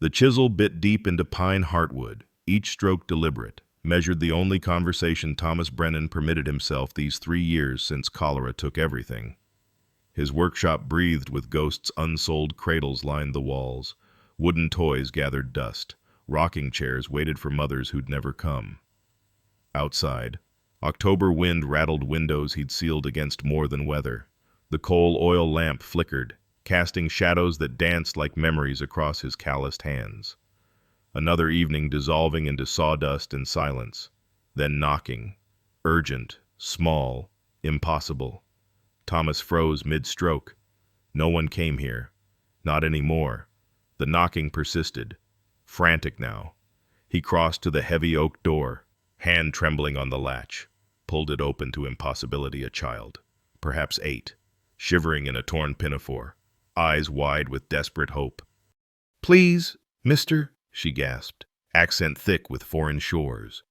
The chisel bit deep into pine heartwood, each stroke deliberate, measured the only conversation Thomas Brennan permitted himself these 3 years since cholera took everything. His workshop breathed with ghosts. Unsold cradles lined the walls. Wooden toys gathered dust. Rocking chairs waited for mothers who'd never come. Outside, October wind rattled windows he'd sealed against more than weather. The coal oil lamp flickered, casting shadows that danced like memories across his calloused hands. Another evening dissolving into sawdust and silence. Then knocking. Urgent, small, impossible. Thomas froze mid-stroke. No one came here. Not anymore. The knocking persisted. Frantic now. He crossed to the heavy oak door, hand trembling on the latch, pulled it open to impossibility. A child, perhaps 8, shivering in a torn pinafore, eyes wide with desperate hope. "Please, mister," she gasped, accent thick with foreign shores.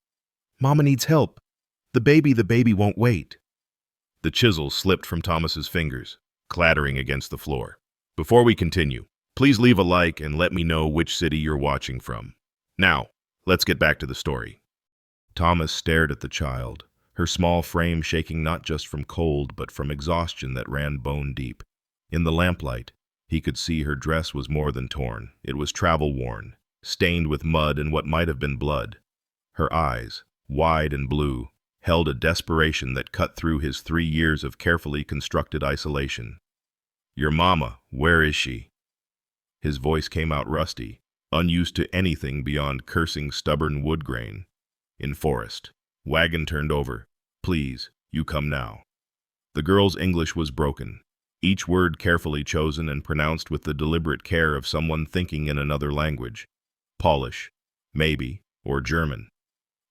"Mama needs help. The baby won't wait." The chisel slipped from Thomas's fingers, clattering against the floor. Before we continue, please leave a like and let me know which city you're watching from. Now, let's get back to the story. Thomas stared at the child, her small frame shaking not just from cold but from exhaustion that ran bone deep. In the lamplight, he could see her dress was more than torn. It was travel-worn, stained with mud and what might have been blood. Her eyes, wide and blue, held a desperation that cut through his 3 years of carefully constructed isolation. "Your mama, where is she?" His voice came out rusty, unused to anything beyond cursing stubborn wood grain. "In forest. Wagon turned over. Please, you come now." The girl's English was broken, each word carefully chosen and pronounced with the deliberate care of someone thinking in another language. Polish, maybe, or German.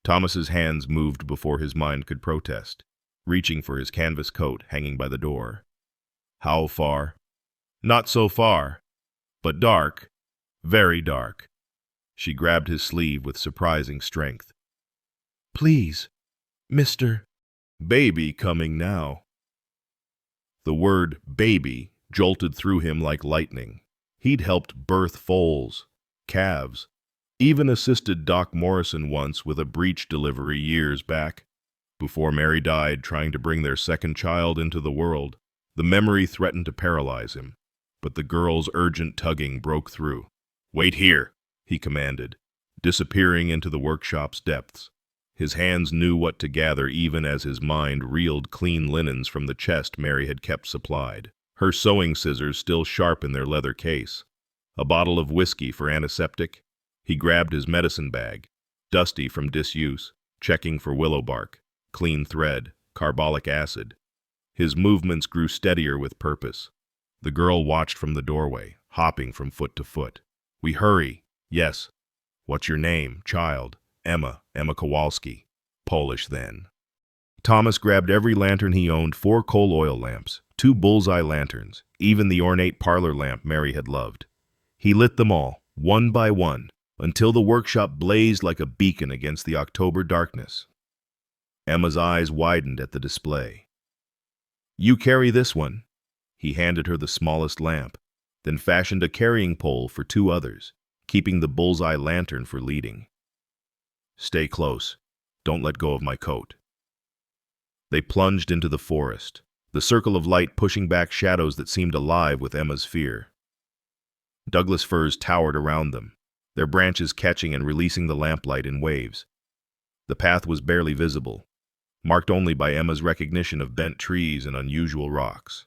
Thomas's hands moved before his mind could protest, reaching for his canvas coat hanging by the door. "How far?" "Not so far, but dark, very dark." She grabbed his sleeve with surprising strength. "Please, mister." "Baby coming now." The word baby jolted through him like lightning. He'd helped birth foals, calves, even assisted Doc Morrison once with a breech delivery years back, before Mary died trying to bring their second child into the world. The memory threatened to paralyze him, but the girl's urgent tugging broke through. "Wait here," he commanded, disappearing into the workshop's depths. His hands knew what to gather even as his mind reeled clean linens from the chest Mary had kept supplied, her sewing scissors still sharp in their leather case. A bottle of whiskey for antiseptic. He grabbed his medicine bag, dusty from disuse, checking for willow bark, clean thread, carbolic acid. His movements grew steadier with purpose. The girl watched from the doorway, hopping from foot to foot. "We hurry." "Yes." "What's your name, child?" "Emma Kowalski." Polish then. Thomas grabbed every lantern he owned, 4 coal oil lamps, 2 bullseye lanterns, even the ornate parlor lamp Mary had loved. He lit them all, one by one, until the workshop blazed like a beacon against the October darkness. Emma's eyes widened at the display. "You carry this one." He handed her the smallest lamp, then fashioned a carrying pole for 2 others, keeping the bullseye lantern for leading. "Stay close. Don't let go of my coat." They plunged into the forest, the circle of light pushing back shadows that seemed alive with Emma's fear. Douglas firs towered around them, their branches catching and releasing the lamplight in waves. The path was barely visible, marked only by Emma's recognition of bent trees and unusual rocks.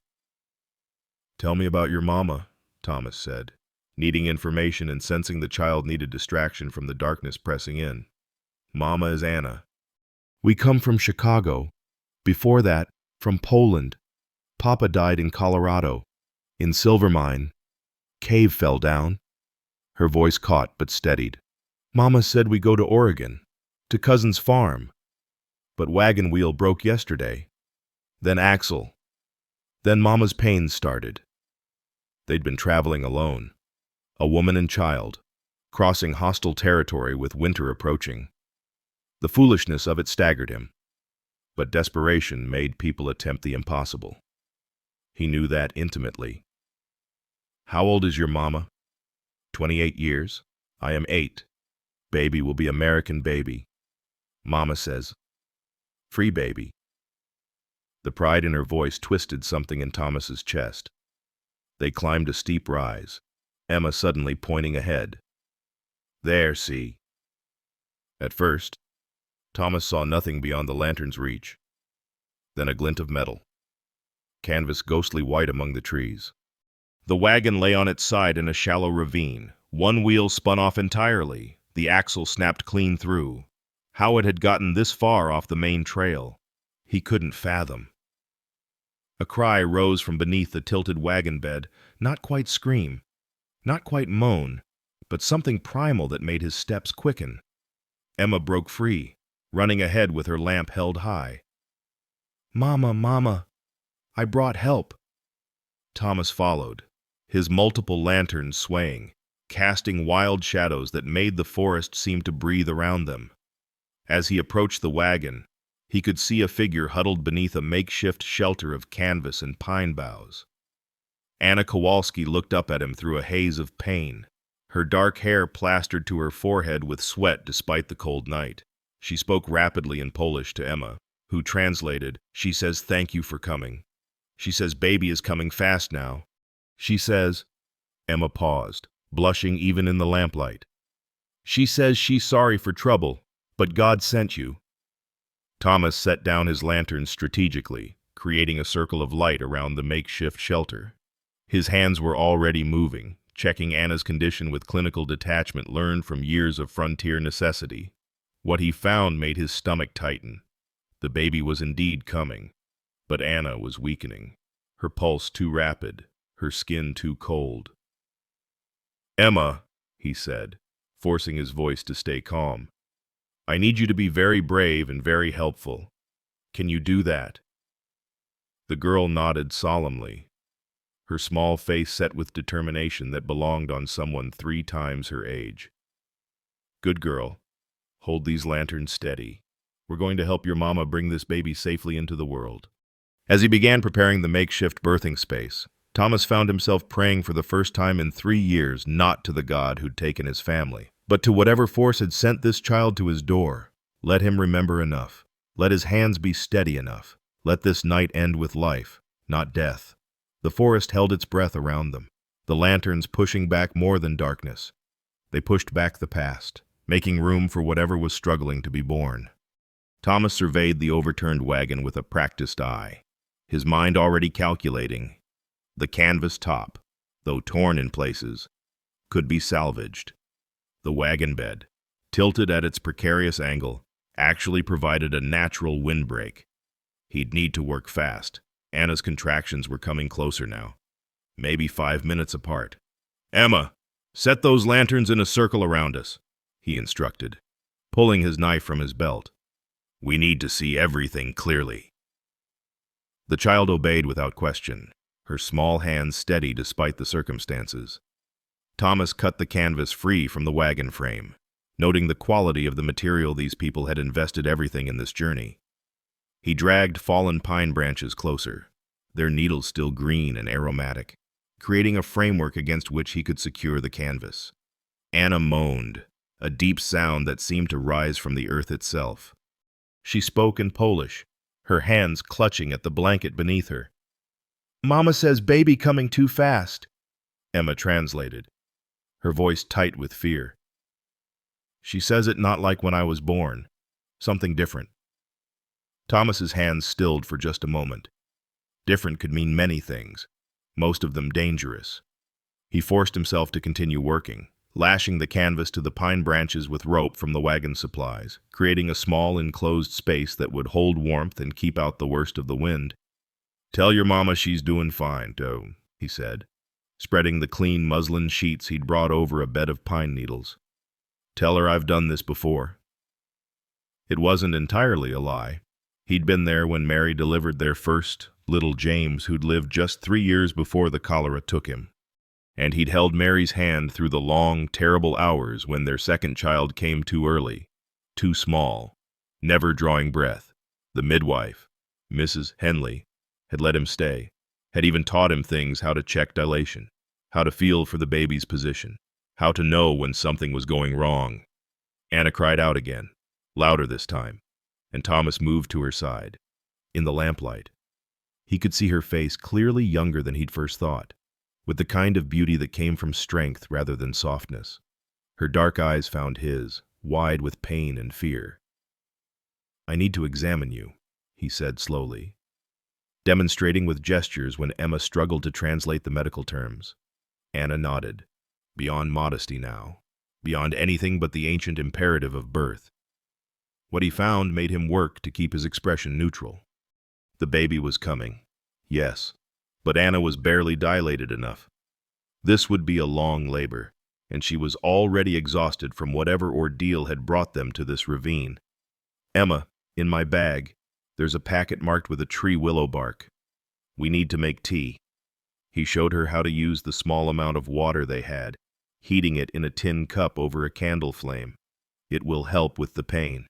"Tell me about your mama," Thomas said, needing information and sensing the child needed distraction from the darkness pressing in. "Mama is Anna." "We come from Chicago. Before that, from Poland. Papa died in Colorado, in Silver Mine. Cave fell down." Her voice caught but steadied. "Mama said we go to Oregon, to cousin's farm. But wagon wheel broke yesterday. Then axle. Then Mama's pains started." They'd been traveling alone, a woman and child, crossing hostile territory with winter approaching. The foolishness of it staggered him, but desperation made people attempt the impossible. He knew that intimately. "How old is your mama?" 28 years. I am 8. Baby will be American baby. Mama says, free baby. The pride in her voice twisted something in Thomas's chest. They climbed a steep rise, Emma suddenly pointing ahead. There, see. At first, Thomas saw nothing beyond the lantern's reach. Then a glint of metal. Canvas ghostly white among the trees. The wagon lay on its side in a shallow ravine. One wheel spun off entirely. The axle snapped clean through. How it had gotten this far off the main trail, he couldn't fathom. A cry rose from beneath the tilted wagon bed, not quite scream, not quite moan, but something primal that made his steps quicken. Emma broke free, running ahead with her lamp held high. Mama, Mama, I brought help. Thomas followed, his multiple lanterns swaying, casting wild shadows that made the forest seem to breathe around them. As he approached the wagon, he could see a figure huddled beneath a makeshift shelter of canvas and pine boughs. Anna Kowalski looked up at him through a haze of pain, her dark hair plastered to her forehead with sweat despite the cold night. She spoke rapidly in Polish to Emma, who translated, she says thank you for coming. She says baby is coming fast now. She says, Emma paused, blushing even in the lamplight. She says she's sorry for trouble, but God sent you. Thomas set down his lantern strategically, creating a circle of light around the makeshift shelter. His hands were already moving, checking Anna's condition with clinical detachment learned from years of frontier necessity. What he found made his stomach tighten. The baby was indeed coming, but Anna was weakening, her pulse too rapid, her skin too cold. Emma, he said, forcing his voice to stay calm, I need you to be very brave and very helpful. Can you do that? The girl nodded solemnly, her small face set with determination that belonged on someone 3 times her age. Good girl. Hold these lanterns steady. We're going to help your mama bring this baby safely into the world. As he began preparing the makeshift birthing space, Thomas found himself praying for the first time in 3 years not to the God who'd taken his family, but to whatever force had sent this child to his door. Let him remember enough. Let his hands be steady enough. Let this night end with life, not death. The forest held its breath around them, the lanterns pushing back more than darkness. They pushed back the past, making room for whatever was struggling to be born. Thomas surveyed the overturned wagon with a practiced eye, his mind already calculating. The canvas top, though torn in places, could be salvaged. The wagon bed, tilted at its precarious angle, actually provided a natural windbreak. He'd need to work fast. Anna's contractions were coming closer now, maybe 5 minutes apart. Emma, set those lanterns in a circle around us, he instructed, pulling his knife from his belt. We need to see everything clearly. The child obeyed without question, her small hands steady despite the circumstances. Thomas cut the canvas free from the wagon frame, noting the quality of the material these people had invested everything in this journey. He dragged fallen pine branches closer, their needles still green and aromatic, creating a framework against which he could secure the canvas. Anna moaned, a deep sound that seemed to rise from the earth itself. She spoke in Polish, her hands clutching at the blanket beneath her. Mama says baby coming too fast, Emma translated, her voice tight with fear. She says it not like when I was born, something different. Thomas's hands stilled for just a moment. Different could mean many things, most of them dangerous. He forced himself to continue working, lashing the canvas to the pine branches with rope from the wagon supplies, creating a small enclosed space that would hold warmth and keep out the worst of the wind. Tell your mama she's doing fine, Doe, he said, spreading the clean muslin sheets he'd brought over a bed of pine needles. Tell her I've done this before. It wasn't entirely a lie. He'd been there when Mary delivered their first, little James, who'd lived just 3 years before the cholera took him. And he'd held Mary's hand through the long, terrible hours when their second child came too early, too small, never drawing breath. The midwife, Mrs. Henley, had let him stay, had even taught him things: how to check dilation, how to feel for the baby's position. how to know when something was going wrong. Anna cried out again, louder this time, and Thomas moved to her side. In the lamplight, he could see her face clearly younger than he'd first thought, with the kind of beauty that came from strength rather than softness. Her dark eyes found his, wide with pain and fear. "I need to examine you," he said slowly, demonstrating with gestures when Emma struggled to translate the medical terms. Anna nodded, beyond modesty now, beyond anything but the ancient imperative of birth. What he found made him work to keep his expression neutral. The baby was coming, yes, but Anna was barely dilated enough. This would be a long labor, and she was already exhausted from whatever ordeal had brought them to this ravine. "Emma, in my bag, there's a packet marked with a tree willow bark. We need to make tea." He showed her how to use the small amount of water they had, heating it in a tin cup over a candle flame. "It will help with the pain."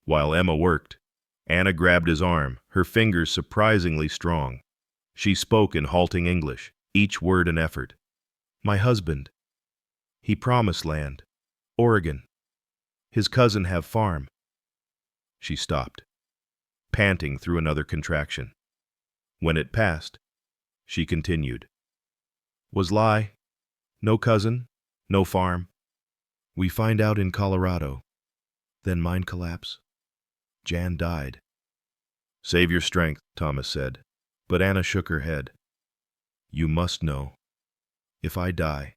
While Emma worked, Anna grabbed his arm, her fingers surprisingly strong. She spoke in halting English, each word an effort. "My husband. He promised land. Oregon. His cousin have farm." She stopped, panting through another contraction. When it passed, she continued. "Was lie. No cousin, no farm. We find out in Colorado. Then mine collapse. Jan died." "Save your strength," Thomas said, but Anna shook her head. "You must know. If I die."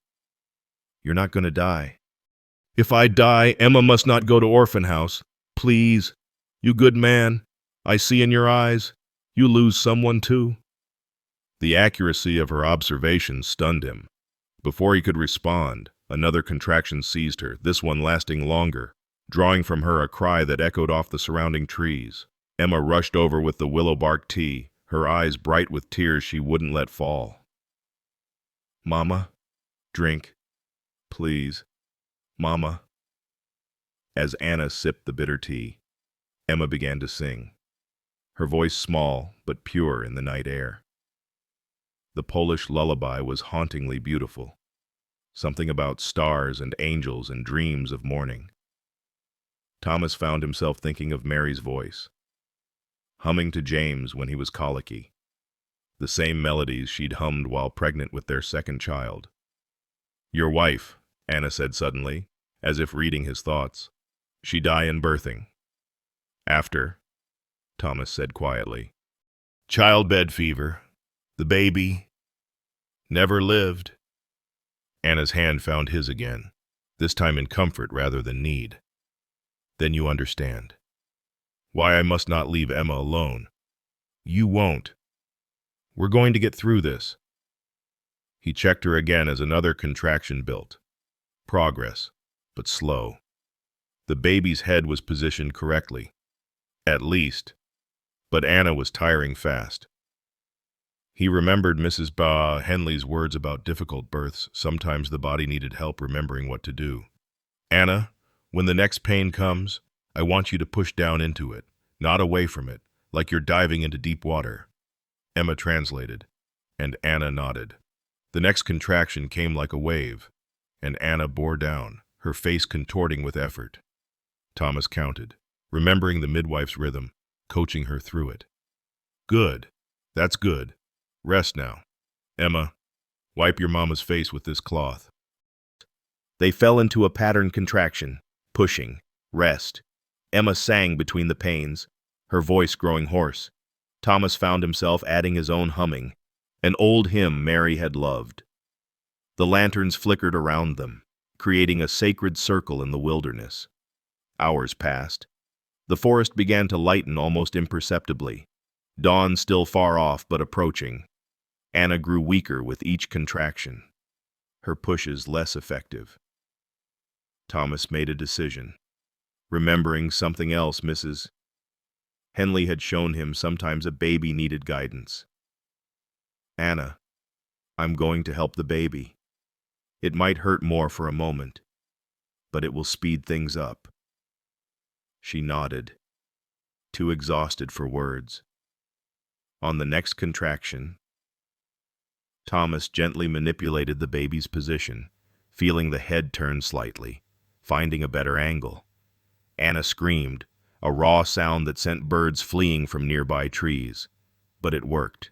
"You're not going to die." "If I die, Emma must not go to orphan house. Please. You good man. I see in your eyes. You lose someone too." The accuracy of her observation stunned him. Before he could respond, another contraction seized her, this one lasting longer, drawing from her a cry that echoed off the surrounding trees. Emma rushed over with the willow bark tea, her eyes bright with tears she wouldn't let fall. "Mama, drink. Please. Mama." As Anna sipped the bitter tea, Emma began to sing, her voice small but pure in the night air. The Polish lullaby was hauntingly beautiful, something about stars and angels and dreams of morning. Thomas found himself thinking of Mary's voice, humming to James when he was colicky, the same melodies she'd hummed while pregnant with their second child. "Your wife," Anna said suddenly, as if reading his thoughts. "She die in birthing." "After," Thomas said quietly. "Childbed fever. The baby never lived." Anna's hand found his again, this time in comfort rather than need. "Then you understand. Why I must not leave Emma alone. You won't. We're going to get through this." He checked her again as another contraction built. Progress, but slow. The baby's head was positioned correctly, at least, but Anna was tiring fast. He remembered Mrs. Henley's words about difficult births. Sometimes the body needed help remembering what to do. "Anna, when the next pain comes, I want you to push down into it, not away from it, like you're diving into deep water." Emma translated, and Anna nodded. The next contraction came like a wave, and Anna bore down, her face contorting with effort. Thomas counted, remembering the midwife's rhythm, coaching her through it. "Good. That's good. Rest now. Emma, wipe your mama's face with this cloth." They fell into a patterned contraction, pushing, rest. Emma sang between the pains, her voice growing hoarse. Thomas found himself adding his own humming, an old hymn Mary had loved. The lanterns flickered around them, creating a sacred circle in the wilderness. Hours passed. The forest began to lighten almost imperceptibly, dawn still far off but approaching. Anna grew weaker with each contraction, her pushes less effective. Thomas made a decision, remembering something else Mrs. Henley had shown him. Sometimes a baby needed guidance. "Anna, I'm going to help the baby. It might hurt more for a moment, but it will speed things up." She nodded, too exhausted for words. On the next contraction, Thomas gently manipulated the baby's position, feeling the head turn slightly, finding a better angle. Anna screamed, a raw sound that sent birds fleeing from nearby trees. But it worked.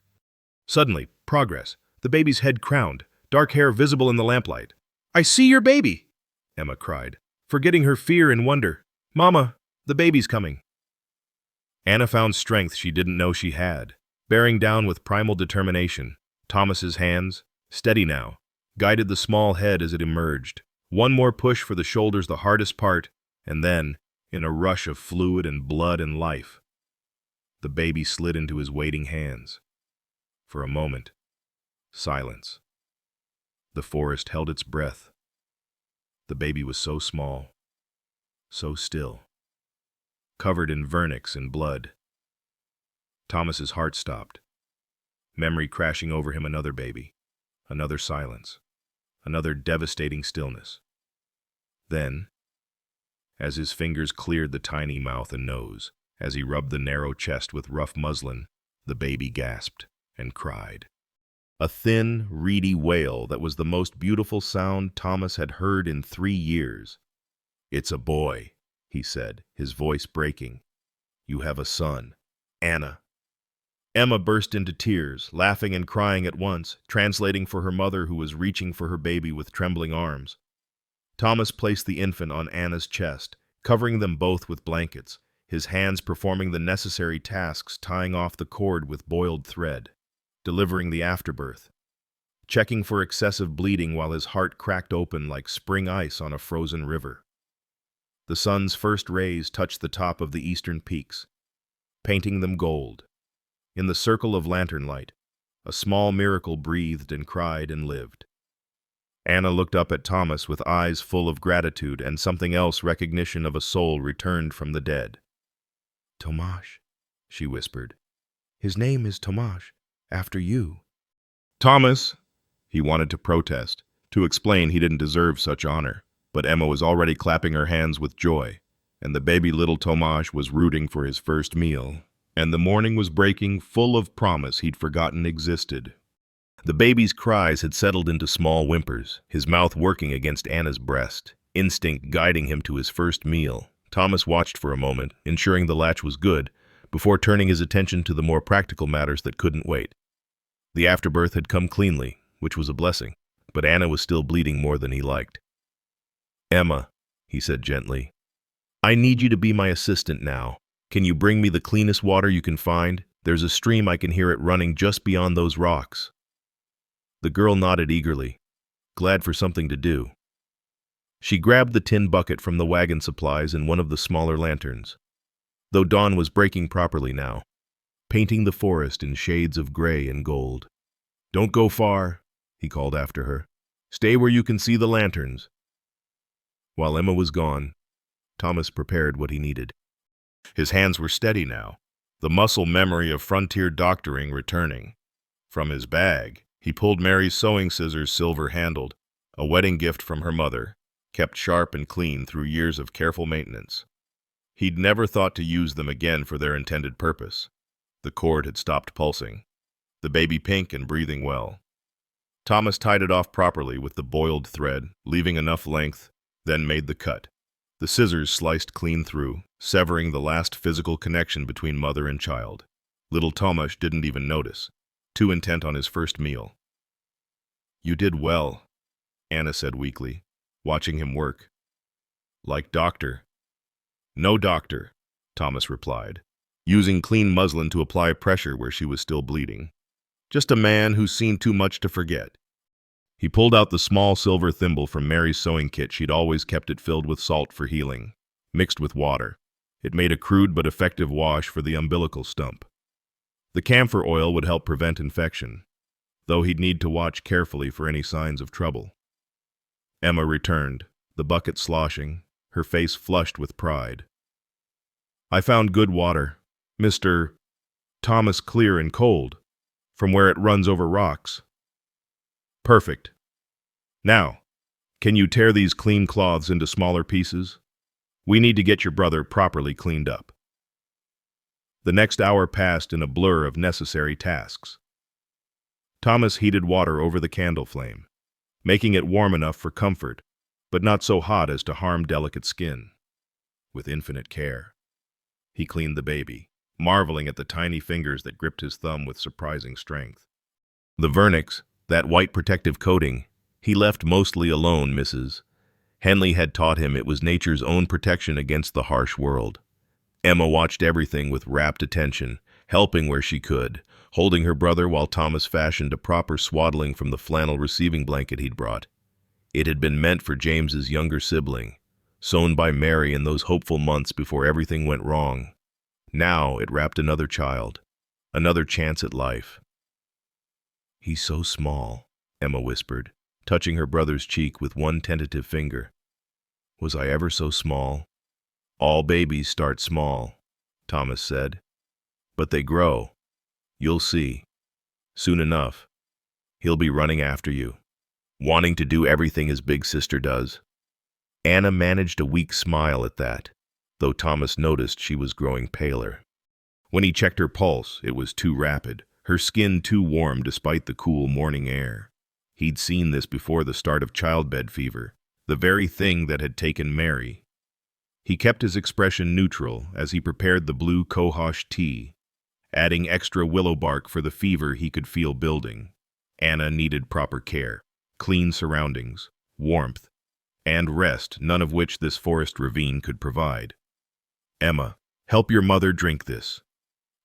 Suddenly, progress. The baby's head crowned, dark hair visible in the lamplight. "I see your baby!" Emma cried, forgetting her fear in wonder. "Mama, the baby's coming." Anna found strength she didn't know she had, bearing down with primal determination. Thomas's hands, steady now, guided the small head as it emerged. One more push for the shoulders, the hardest part, and then, in a rush of fluid and blood and life, the baby slid into his waiting hands. For a moment, silence. The forest held its breath. The baby was so small, so still, covered in vernix and blood. Thomas's heart stopped, memory crashing over him. Another baby, another silence, another devastating stillness. Then, as his fingers cleared the tiny mouth and nose, as he rubbed the narrow chest with rough muslin, the baby gasped and cried. A thin, reedy wail that was the most beautiful sound Thomas had heard in 3 years. "It's a boy," he said, his voice breaking. "You have a son, Anna." Emma burst into tears, laughing and crying at once, translating for her mother who was reaching for her baby with trembling arms. Thomas placed the infant on Anna's chest, covering them both with blankets, his hands performing the necessary tasks, tying off the cord with boiled thread, delivering the afterbirth, checking for excessive bleeding while his heart cracked open like spring ice on a frozen river. The sun's first rays touched the top of the eastern peaks, painting them gold. In the circle of lantern light, a small miracle breathed and cried and lived. Anna looked up at Thomas with eyes full of gratitude and something else, recognition of a soul returned from the dead. "Tomasz," she whispered. "His name is Tomasz, after you." "Thomas!" He wanted to protest, to explain he didn't deserve such honor, but Emma was already clapping her hands with joy, and the baby little Tomasz was rooting for his first meal, and the morning was breaking full of promise he'd forgotten existed. The baby's cries had settled into small whimpers, his mouth working against Anna's breast, instinct guiding him to his first meal. Thomas watched for a moment, ensuring the latch was good, before turning his attention to the more practical matters that couldn't wait. The afterbirth had come cleanly, which was a blessing, but Anna was still bleeding more than he liked. "Emma," he said gently, "I need you to be my assistant now. Can you bring me the cleanest water you can find? There's a stream, I can hear it running just beyond those rocks." The girl nodded eagerly, glad for something to do. She grabbed the tin bucket from the wagon supplies and one of the smaller lanterns, though dawn was breaking properly now, painting the forest in shades of gray and gold. "Don't go far," he called after her. "Stay where you can see the lanterns." While Emma was gone, Thomas prepared what he needed. His hands were steady now, the muscle memory of frontier doctoring returning. From his bag, he pulled Mary's sewing scissors, silver-handled, a wedding gift from her mother, kept sharp and clean through years of careful maintenance. He'd never thought to use them again for their intended purpose. The cord had stopped pulsing, the baby pink and breathing well. Thomas tied it off properly with the boiled thread, leaving enough length, then made the cut. The scissors sliced clean through, severing the last physical connection between mother and child. Little Tomasz didn't even notice, too intent on his first meal. "You did well," Anna said weakly, watching him work. "Like doctor." "No doctor," Thomas replied, using clean muslin to apply pressure where she was still bleeding. "Just a man who's seen too much to forget." He pulled out the small silver thimble from Mary's sewing kit. She'd always kept it filled with salt for healing, mixed with water. It made a crude but effective wash for the umbilical stump. The camphor oil would help prevent infection, though he'd need to watch carefully for any signs of trouble. Emma returned, the bucket sloshing, her face flushed with pride. "I found good water, Mr. Thomas, clear and cold, from where it runs over rocks." "Perfect. Now, can you tear these clean cloths into smaller pieces? We need to get your brother properly cleaned up." The next hour passed in a blur of necessary tasks. Thomas heated water over the candle flame, making it warm enough for comfort, but not so hot as to harm delicate skin. With infinite care, he cleaned the baby, marveling at the tiny fingers that gripped his thumb with surprising strength. The vernix, that white protective coating, he left mostly alone, Mrs. Henley had taught him it was nature's own protection against the harsh world. Emma watched everything with rapt attention, helping where she could, holding her brother while Thomas fashioned a proper swaddling from the flannel receiving blanket he'd brought. It had been meant for James's younger sibling, sewn by Mary in those hopeful months before everything went wrong. Now it wrapped another child, another chance at life. "He's so small," Emma whispered, touching her brother's cheek with one tentative finger. "Was I ever so small?" "All babies start small," Thomas said. "But they grow. You'll see. Soon enough, he'll be running after you, wanting to do everything his big sister does." Anna managed a weak smile at that, though Thomas noticed she was growing paler. When he checked her pulse, it was too rapid, her skin too warm despite the cool morning air. He'd seen this before the start of childbed fever, the very thing that had taken Mary. He kept his expression neutral as he prepared the blue cohosh tea, adding extra willow bark for the fever he could feel building. Anna needed proper care, clean surroundings, warmth, and rest, none of which this forest ravine could provide. "Emma, help your mother drink this.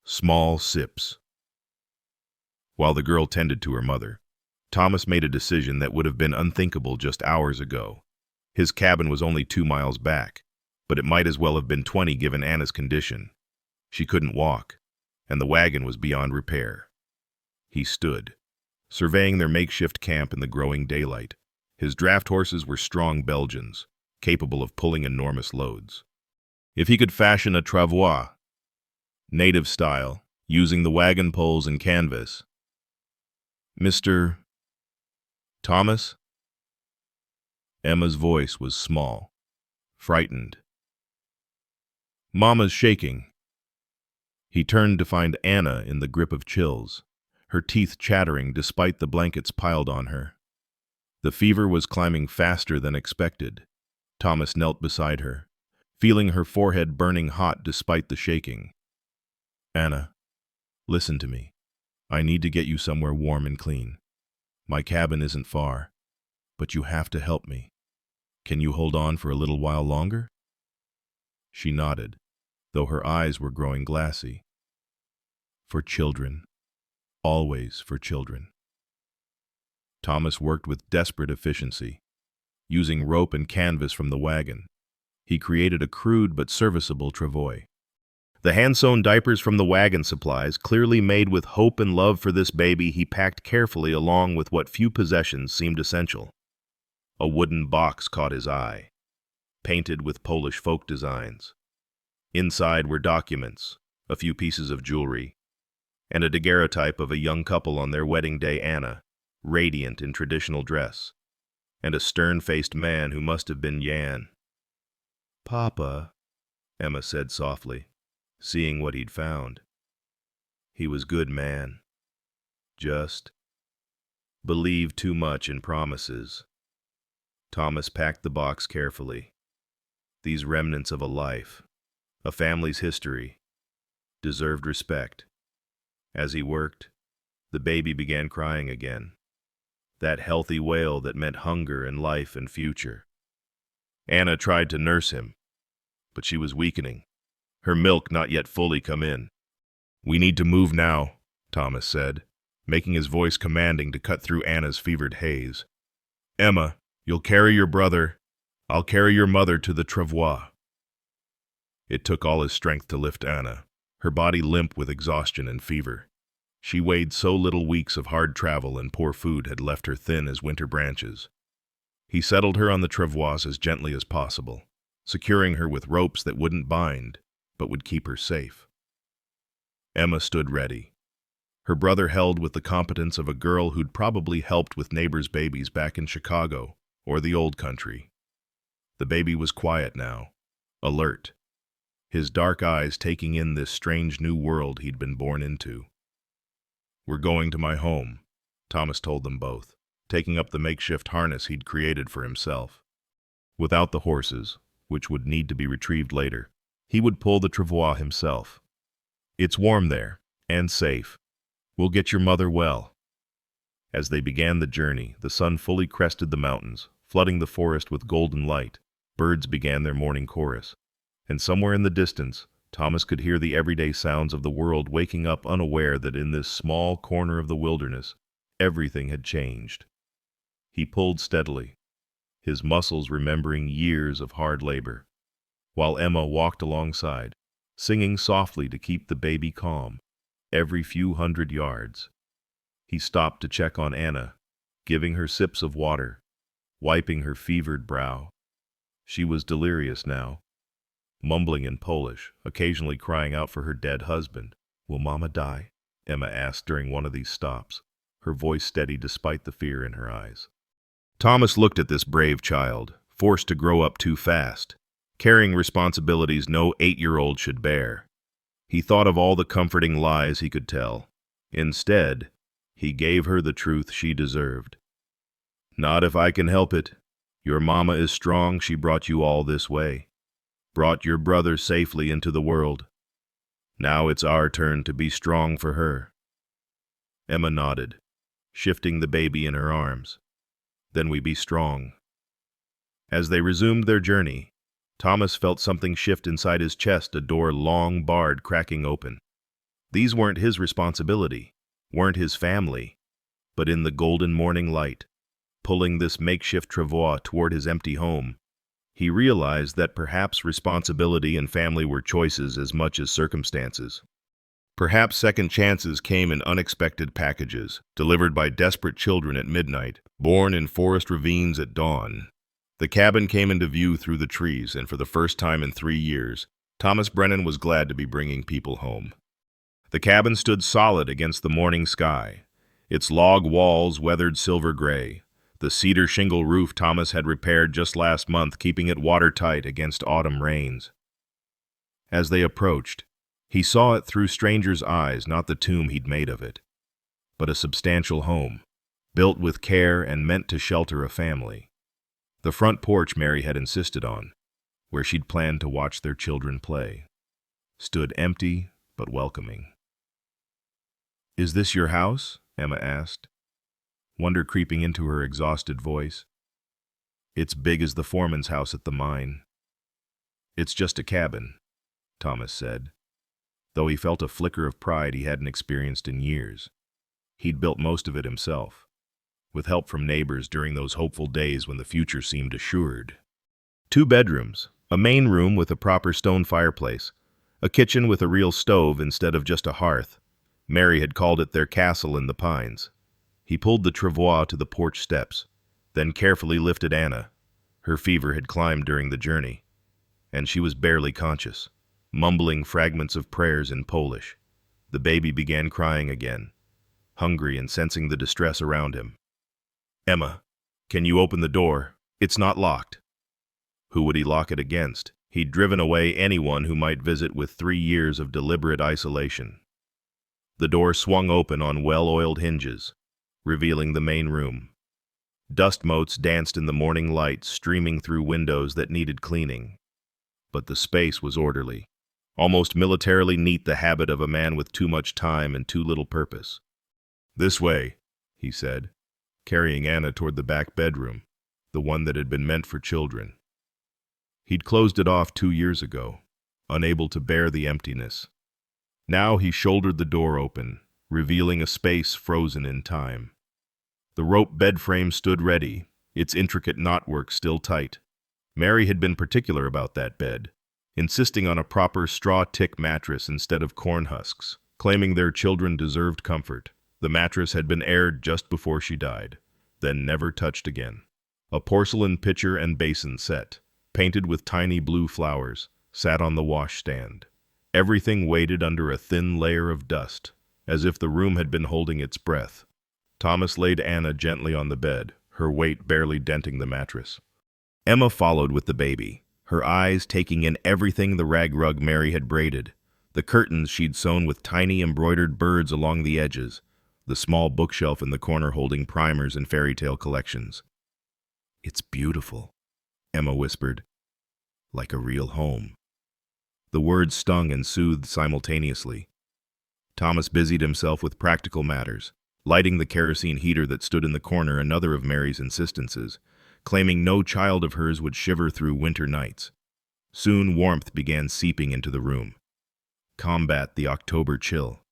Small sips." While the girl tended to her mother, Thomas made a decision that would have been unthinkable just hours ago. His cabin was only 2 miles back, but it might as well have been 20 given Anna's condition. She couldn't walk, and the wagon was beyond repair. He stood, surveying their makeshift camp in the growing daylight. His draft horses were strong Belgians, capable of pulling enormous loads. If he could fashion a travois, native style, using the wagon poles and canvas. "Mr. Thomas?" Emma's voice was small, frightened. "Mama's shaking." He turned to find Anna in the grip of chills, her teeth chattering despite the blankets piled on her. The fever was climbing faster than expected. Thomas knelt beside her, feeling her forehead burning hot despite the shaking. "Anna, listen to me. I need to get you somewhere warm and clean. My cabin isn't far, but you have to help me. Can you hold on for a little while longer?" She nodded, though her eyes were growing glassy. "For children. Always for children." Thomas worked with desperate efficiency. Using rope and canvas from the wagon, he created a crude but serviceable travois. The hand-sewn diapers from the wagon supplies, clearly made with hope and love for this baby, he packed carefully along with what few possessions seemed essential. A wooden box caught his eye, painted with Polish folk designs. Inside were documents, a few pieces of jewelry, and a daguerreotype of a young couple on their wedding day, Anna, radiant in traditional dress, and a stern-faced man who must have been Jan. "Papa," Emma said softly, seeing what he'd found. He was good man. Just believed too much in promises. Thomas packed the box carefully. These remnants of a life, a family's history, deserved respect. As he worked, the baby began crying again. That healthy wail that meant hunger and life and future. Anna tried to nurse him, but she was weakening, her milk not yet fully come in. "We need to move now," Thomas said, making his voice commanding to cut through Anna's fevered haze. "Emma, you'll carry your brother. I'll carry your mother to the travois." It took all his strength to lift Anna, her body limp with exhaustion and fever. She weighed so little. Weeks of hard travel and poor food had left her thin as winter branches. He settled her on the travois as gently as possible, securing her with ropes that wouldn't bind, but would keep her safe. Emma stood ready, her brother held with the competence of a girl who'd probably helped with neighbors' babies back in Chicago or the old country. The baby was quiet now, alert, his dark eyes taking in this strange new world he'd been born into. "We're going to my home," Thomas told them both, taking up the makeshift harness he'd created for himself. Without the horses, which would need to be retrieved later, he would pull the travois himself. "It's warm there, and safe. We'll get your mother well." As they began the journey, the sun fully crested the mountains, flooding the forest with golden light. Birds began their morning chorus, and somewhere in the distance, Thomas could hear the everyday sounds of the world waking up, unaware that in this small corner of the wilderness, everything had changed. He pulled steadily, his muscles remembering years of hard labor, while Emma walked alongside, singing softly to keep the baby calm. Every few hundred yards, he stopped to check on Anna, giving her sips of water, wiping her fevered brow. She was delirious now, mumbling in Polish, occasionally crying out for her dead husband. "Will Mama die?" Emma asked during one of these stops, her voice steady despite the fear in her eyes. Thomas looked at this brave child, forced to grow up too fast, carrying responsibilities no 8-year-old should bear. He thought of all the comforting lies he could tell. Instead, he gave her the truth she deserved. "Not if I can help it. Your mama is strong. She brought you all this way. Brought your brother safely into the world. Now it's our turn to be strong for her." Emma nodded, shifting the baby in her arms. "Then we be strong." As they resumed their journey, Thomas felt something shift inside his chest, a door long barred cracking open. These weren't his responsibility, weren't his family, but in the golden morning light, pulling this makeshift travois toward his empty home, he realized that perhaps responsibility and family were choices as much as circumstances. Perhaps second chances came in unexpected packages, delivered by desperate children at midnight, born in forest ravines at dawn. The cabin came into view through the trees, and for the first time in 3 years, Thomas Brennan was glad to be bringing people home. The cabin stood solid against the morning sky, its log walls weathered silver gray, the cedar shingle roof Thomas had repaired just last month, keeping it watertight against autumn rains. As they approached, he saw it through strangers' eyes, not the tomb he'd made of it, but a substantial home, built with care and meant to shelter a family. The front porch Mary had insisted on, where she'd planned to watch their children play, stood empty but welcoming. "Is this your house?" Emma asked, wonder creeping into her exhausted voice. "It's big as the foreman's house at the mine." "It's just a cabin," Thomas said, though he felt a flicker of pride he hadn't experienced in years. He'd built most of it himself, with help from neighbors during those hopeful days when the future seemed assured. 2 bedrooms, a main room with a proper stone fireplace, a kitchen with a real stove instead of just a hearth. Mary had called it their castle in the pines. He pulled the travois to the porch steps, then carefully lifted Anna. Her fever had climbed during the journey, and she was barely conscious, mumbling fragments of prayers in Polish. The baby began crying again, hungry and sensing the distress around him. "Emma, can you open the door? It's not locked." Who would he lock it against? He'd driven away anyone who might visit with 3 years of deliberate isolation. The door swung open on well-oiled hinges, revealing the main room. Dust motes danced in the morning light, streaming through windows that needed cleaning. But the space was orderly, almost militarily neat, the habit of a man with too much time and too little purpose. "This way," he said, carrying Anna toward the back bedroom, the one that had been meant for children. He'd closed it off 2 years ago, unable to bear the emptiness. Now he shouldered the door open, revealing a space frozen in time. The rope bed frame stood ready, its intricate knotwork still tight. Mary had been particular about that bed, insisting on a proper straw-tick mattress instead of corn husks, claiming their children deserved comfort. The mattress had been aired just before she died, then never touched again. A porcelain pitcher and basin set, painted with tiny blue flowers, sat on the washstand. Everything waited under a thin layer of dust, as if the room had been holding its breath. Thomas laid Anna gently on the bed, her weight barely denting the mattress. Emma followed with the baby, her eyes taking in everything the rag rug Mary had braided, the curtains she'd sewn with tiny embroidered birds along the edges, the small bookshelf in the corner holding primers and fairy tale collections. "It's beautiful," Emma whispered, "like a real home." The words stung and soothed simultaneously. Thomas busied himself with practical matters, lighting the kerosene heater that stood in the corner, another of Mary's insistences, claiming no child of hers would shiver through winter nights. Soon warmth began seeping into the room. Combat the October chill.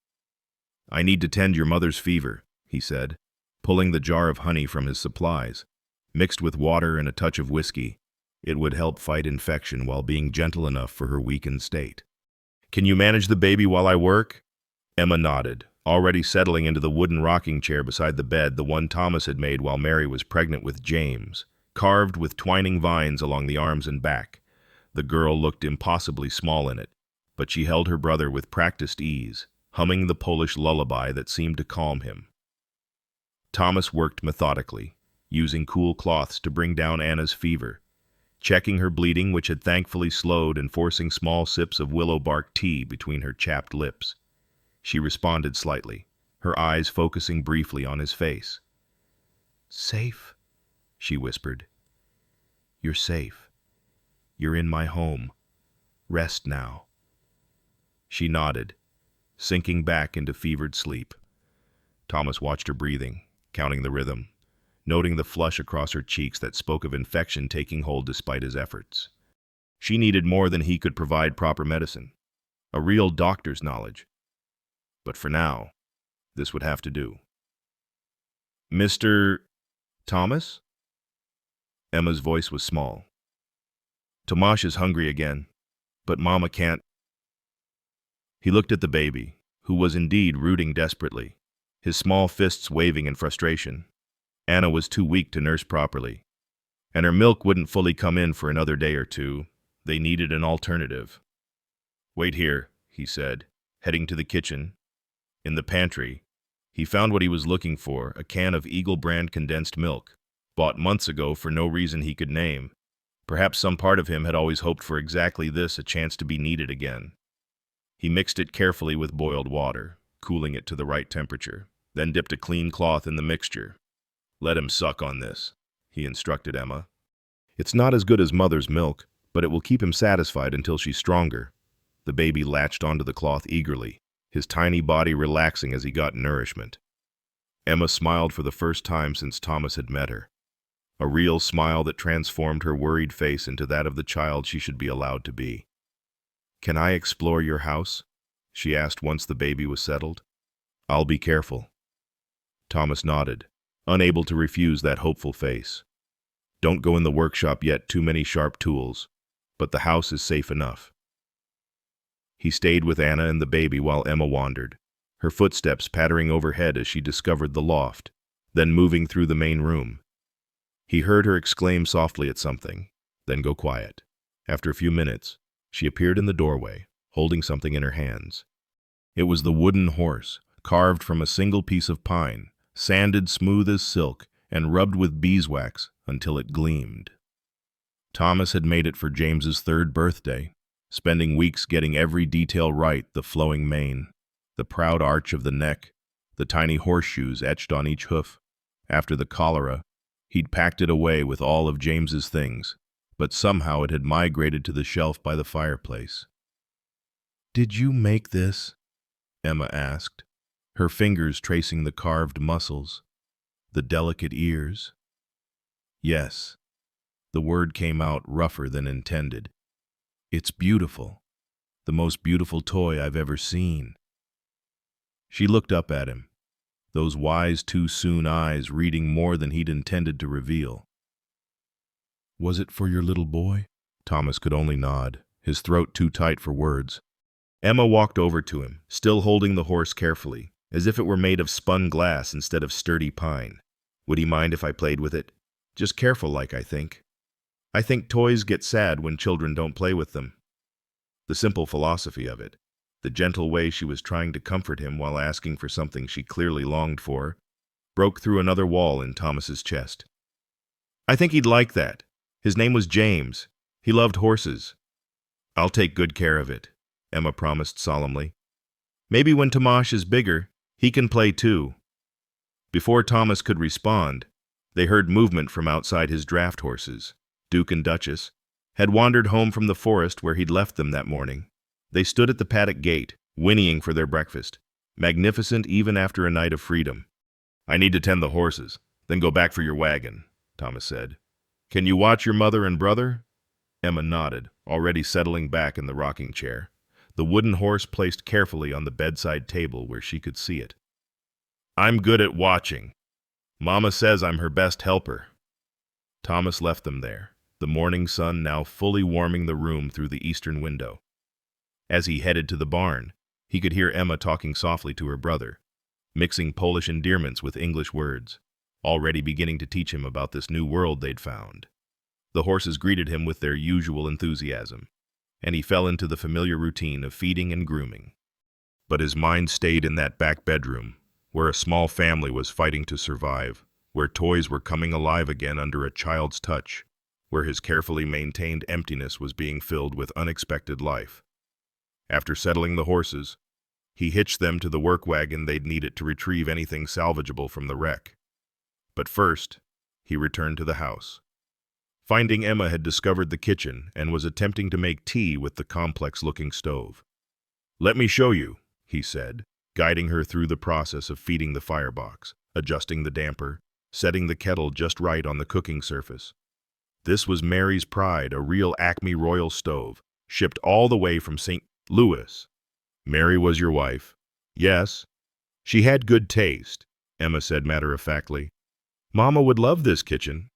"I need to tend your mother's fever," he said, pulling the jar of honey from his supplies. Mixed with water and a touch of whiskey, it would help fight infection while being gentle enough for her weakened state. "Can you manage the baby while I work?" Emma nodded, already settling into the wooden rocking chair beside the bed, the one Thomas had made while Mary was pregnant with James, carved with twining vines along the arms and back. The girl looked impossibly small in it, but she held her brother with practiced ease, humming the Polish lullaby that seemed to calm him. Thomas worked methodically, using cool cloths to bring down Anna's fever, checking her bleeding, which had thankfully slowed, and forcing small sips of willow bark tea between her chapped lips. She responded slightly, her eyes focusing briefly on his face. "Safe," she whispered. "You're safe. You're in my home. Rest now." She nodded, sinking back into fevered sleep. Thomas watched her breathing, counting the rhythm, noting the flush across her cheeks that spoke of infection taking hold despite his efforts. She needed more than he could provide: proper medicine, a real doctor's knowledge. But for now, this would have to do. "Mr. Thomas?" Emma's voice was small. "Tomasz is hungry again, but Mama can't." He looked at the baby, who was indeed rooting desperately, his small fists waving in frustration. Anna was too weak to nurse properly, and her milk wouldn't fully come in for another day or two. They needed an alternative. "Wait here," he said, heading to the kitchen. In the pantry, he found what he was looking for: a can of Eagle brand condensed milk, bought months ago for no reason he could name. Perhaps some part of him had always hoped for exactly this, a chance to be needed again. He mixed it carefully with boiled water, cooling it to the right temperature, then dipped a clean cloth in the mixture. "Let him suck on this," he instructed Emma. "It's not as good as mother's milk, but it will keep him satisfied until she's stronger." The baby latched onto the cloth eagerly, his tiny body relaxing as he got nourishment. Emma smiled for the first time since Thomas had met her, a real smile that transformed her worried face into that of the child she should be allowed to be. "Can I explore your house?" she asked once the baby was settled. "I'll be careful." Thomas nodded, unable to refuse that hopeful face. "Don't go in the workshop yet, too many sharp tools, but the house is safe enough." He stayed with Anna and the baby while Emma wandered, her footsteps pattering overhead as she discovered the loft, then moving through the main room. He heard her exclaim softly at something, then go quiet. After a few minutes, she appeared in the doorway, holding something in her hands. It was the wooden horse, carved from a single piece of pine, sanded smooth as silk, and rubbed with beeswax until it gleamed. Thomas had made it for James's 3rd birthday, spending weeks getting every detail right: the flowing mane, the proud arch of the neck, the tiny horseshoes etched on each hoof. After the cholera, he'd packed it away with all of James's things, but somehow it had migrated to the shelf by the fireplace. "Did you make this?" Emma asked, her fingers tracing the carved muscles, the delicate ears. "Yes." The word came out rougher than intended. "It's beautiful. The most beautiful toy I've ever seen." She looked up at him, those wise too-soon eyes reading more than he'd intended to reveal. "Was it for your little boy?" Thomas could only nod, his throat too tight for words. Emma walked over to him, still holding the horse carefully, as if it were made of spun glass instead of sturdy pine. "Would he mind if I played with it? Just careful like, I think. I think toys get sad when children don't play with them." The simple philosophy of it, the gentle way she was trying to comfort him while asking for something she clearly longed for, broke through another wall in Thomas's chest. "I think he'd like that. His name was James. He loved horses." "I'll take good care of it," Emma promised solemnly. "Maybe when Tomasz is bigger, he can play too." Before Thomas could respond, they heard movement from outside his draft horses. Duke and Duchess had wandered home from the forest where he'd left them that morning. They stood at the paddock gate, whinnying for their breakfast, magnificent even after a night of freedom. "I need to tend the horses, then go back for your wagon," Thomas said. "Can you watch your mother and brother?" Emma nodded, already settling back in the rocking chair, the wooden horse placed carefully on the bedside table where she could see it. "I'm good at watching. Mama says I'm her best helper." Thomas left them there, the morning sun now fully warming the room through the eastern window. As he headed to the barn, he could hear Emma talking softly to her brother, mixing Polish endearments with English words, already beginning to teach him about this new world they'd found. The horses greeted him with their usual enthusiasm, and he fell into the familiar routine of feeding and grooming. But his mind stayed in that back bedroom, where a small family was fighting to survive, where toys were coming alive again under a child's touch, where his carefully maintained emptiness was being filled with unexpected life. After settling the horses, he hitched them to the work wagon they'd needed to retrieve anything salvageable from the wreck. But first, he returned to the house. Finding Emma had discovered the kitchen and was attempting to make tea with the complex-looking stove. "Let me show you," he said, guiding her through the process of feeding the firebox, adjusting the damper, setting the kettle just right on the cooking surface. This was Mary's pride, a real Acme Royal stove, shipped all the way from St. Louis. "Mary was your wife?" "Yes." "She had good taste," Emma said matter-of-factly. "Mama would love this kitchen.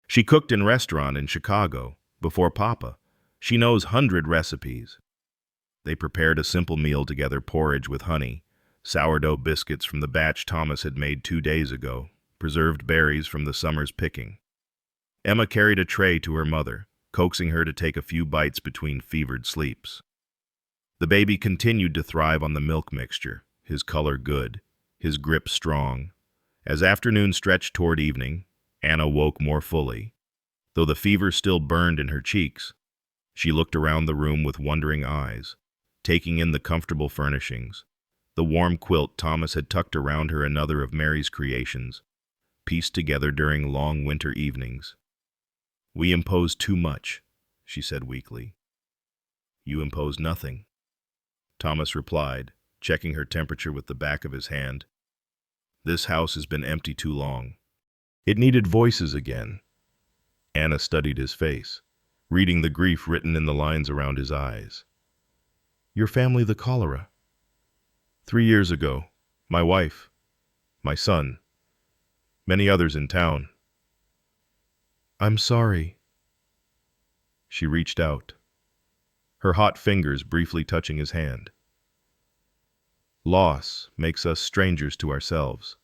She cooked in restaurant in Chicago, before Papa. She knows 100 recipes." They prepared a simple meal together, porridge with honey, sourdough biscuits from the batch Thomas had made 2 days ago, preserved berries from the summer's picking. Emma carried a tray to her mother, coaxing her to take a few bites between fevered sleeps. The baby continued to thrive on the milk mixture, his color good, his grip strong. As afternoon stretched toward evening, Anna woke more fully. Though the fever still burned in her cheeks, she looked around the room with wondering eyes, taking in the comfortable furnishings, the warm quilt Thomas had tucked around her, another of Mary's creations, pieced together during long winter evenings. "We impose too much," she said weakly. "You impose nothing," Thomas replied, checking her temperature with the back of his hand. "This house has been empty too long. It needed voices again." Anna studied his face, reading the grief written in the lines around his eyes. "Your family the cholera. 3 years ago, my wife, my son, many others in town." "I'm sorry." She reached out, her hot fingers briefly touching his hand. "Loss makes us strangers to ourselves.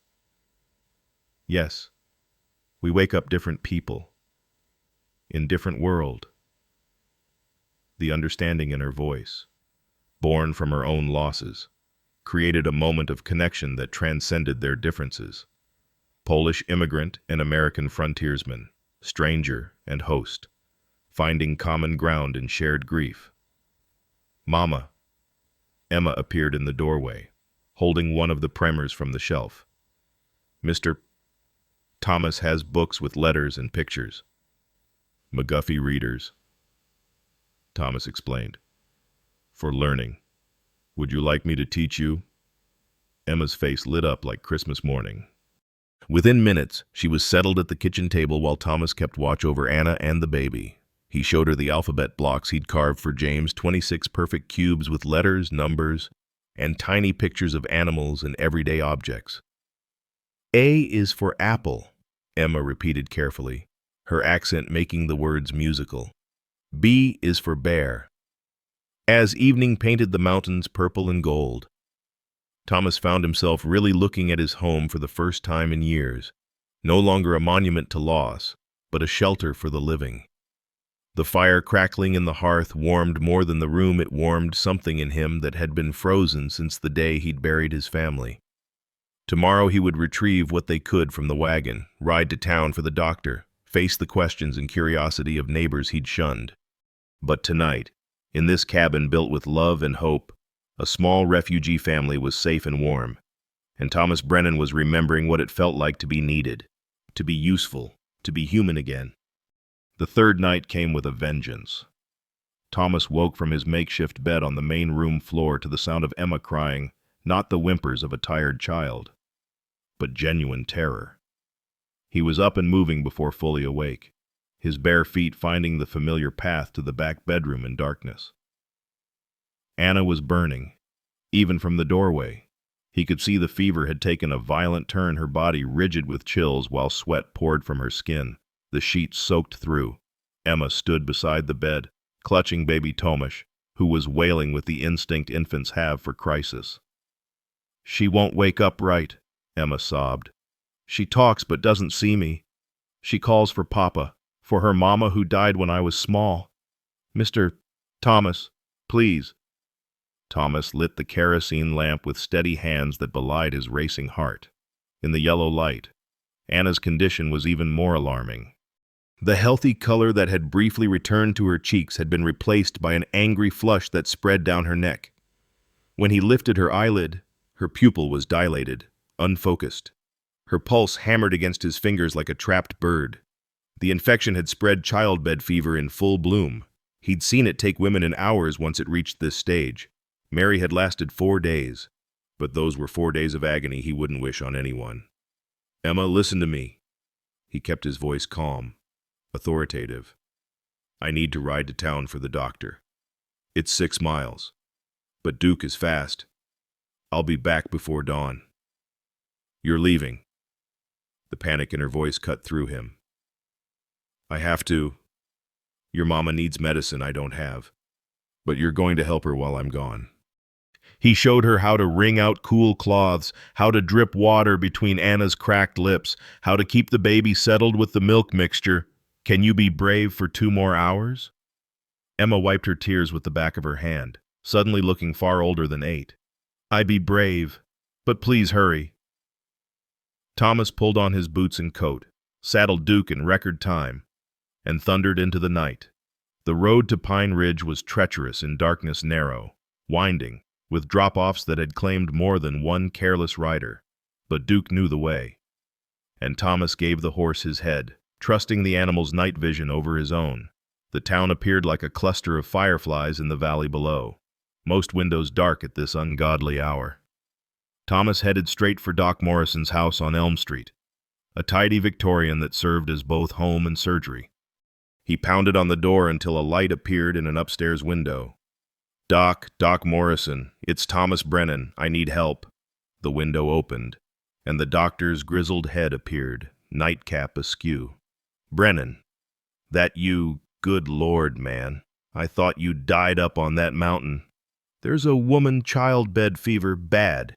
Yes, we wake up different people, in different world." The understanding in her voice, born from her own losses, created a moment of connection that transcended their differences. Polish immigrant and American frontiersman, stranger and host, finding common ground in shared grief. "Mama." Emma appeared in the doorway, holding one of the primers from the shelf. "Mr. Thomas has books with letters and pictures. McGuffey readers," Thomas explained. "For learning. Would you like me to teach you?" Emma's face lit up like Christmas morning. Within minutes, she was settled at the kitchen table while Thomas kept watch over Anna and the baby. He showed her the alphabet blocks he'd carved for James, 26 perfect cubes with letters, numbers, and tiny pictures of animals and everyday objects. "A is for apple," Emma repeated carefully, her accent making the words musical. "B is for bear." As evening painted the mountains purple and gold, Thomas found himself really looking at his home for the first time in years, no longer a monument to loss, but a shelter for the living. The fire crackling in the hearth warmed more than the room, it warmed something in him that had been frozen since the day he'd buried his family. Tomorrow he would retrieve what they could from the wagon, ride to town for the doctor, face the questions and curiosity of neighbors he'd shunned. But tonight, in this cabin built with love and hope, a small refugee family was safe and warm, and Thomas Brennan was remembering what it felt like to be needed, to be useful, to be human again. The third night came with a vengeance. Thomas woke from his makeshift bed on the main room floor to the sound of Emma crying, not the whimpers of a tired child, but genuine terror. He was up and moving before fully awake, his bare feet finding the familiar path to the back bedroom in darkness. Anna was burning, even from the doorway. He could see the fever had taken a violent turn, her body rigid with chills while sweat poured from her skin, the sheets soaked through. Emma stood beside the bed, clutching baby Tomasz, who was wailing with the instinct infants have for crisis. "She won't wake up right," Emma sobbed. "She talks but doesn't see me. She calls for Papa, for her mama who died when I was small. Mr. Thomas, please." Thomas lit the kerosene lamp with steady hands that belied his racing heart. In the yellow light, Anna's condition was even more alarming. The healthy color that had briefly returned to her cheeks had been replaced by an angry flush that spread down her neck. When he lifted her eyelid, her pupil was dilated, unfocused. Her pulse hammered against his fingers like a trapped bird. The infection had spread childbed fever in full bloom. He'd seen it take women in hours once it reached this stage. Mary had lasted 4 days, but those were 4 days of agony he wouldn't wish on anyone. "Emma, listen to me." He kept his voice calm, authoritative. "I need to ride to town for the doctor. It's 6 miles, but Duke is fast. I'll be back before dawn." "You're leaving." The panic in her voice cut through him. "I have to. Your mama needs medicine I don't have, but you're going to help her while I'm gone." He showed her how to wring out cool cloths, how to drip water between Anna's cracked lips, how to keep the baby settled with the milk mixture. "Can you be brave for 2 more hours?" Emma wiped her tears with the back of her hand, suddenly looking far older than 8. "I be brave, but please hurry." Thomas pulled on his boots and coat, saddled Duke in record time, and thundered into the night. The road to Pine Ridge was treacherous and darkness narrow, winding, with drop-offs that had claimed more than one careless rider, but Duke knew the way. And Thomas gave the horse his head, trusting the animal's night vision over his own. The town appeared like a cluster of fireflies in the valley below, most windows dark at this ungodly hour. Thomas headed straight for Doc Morrison's house on Elm Street, a tidy Victorian that served as both home and surgery. He pounded on the door until a light appeared in an upstairs window. Doc Morrison, it's Thomas Brennan. I need help." The window opened, and the doctor's grizzled head appeared, nightcap askew. "Brennan, that you? Good Lord, man. I thought you died up on that mountain. There's a woman childbed fever bad.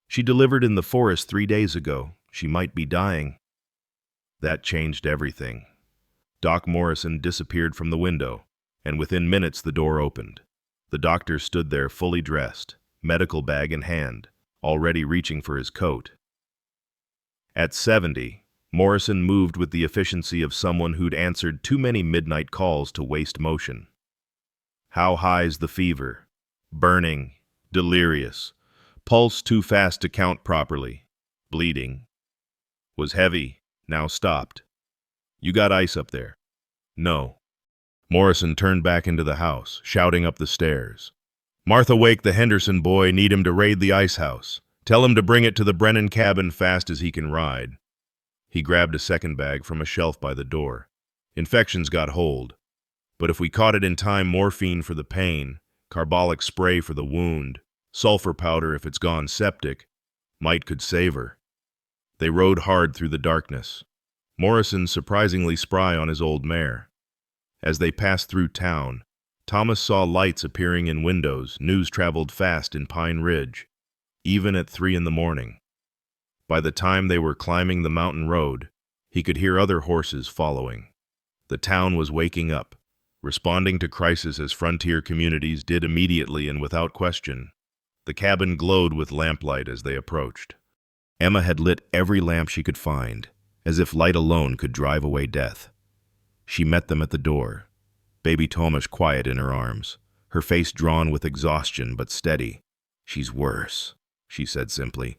She delivered in the forest 3 days ago. She might be dying." That changed everything. Doc Morrison disappeared from the window, and within minutes the door opened. The doctor stood there fully dressed, medical bag in hand, already reaching for his coat. At 70, Morrison moved with the efficiency of someone who'd answered too many midnight calls to waste motion. "How high's the fever?" "Burning, delirious, pulse too fast to count properly, bleeding. Was heavy, now stopped. You got ice up there?" "No." Morrison turned back into the house, shouting up the stairs. "Martha, wake the Henderson boy, need him to raid the ice house. Tell him to bring it to the Brennan cabin fast as he can ride." He grabbed a second bag from a shelf by the door. "Infection's got hold, but if we caught it in time, morphine for the pain, carbolic spray for the wound, sulfur powder if it's gone septic, might could save her." They rode hard through the darkness, Morrison surprisingly spry on his old mare. As they passed through town, Thomas saw lights appearing in windows. News traveled fast in Pine Ridge, even at 3 in the morning. By the time they were climbing the mountain road, he could hear other horses following. The town was waking up, responding to crisis as frontier communities did immediately and without question. The cabin glowed with lamplight as they approached. Emma had lit every lamp she could find, as if light alone could drive away death. She met them at the door, baby Tomasz quiet in her arms, her face drawn with exhaustion but steady. "She's worse," she said simply.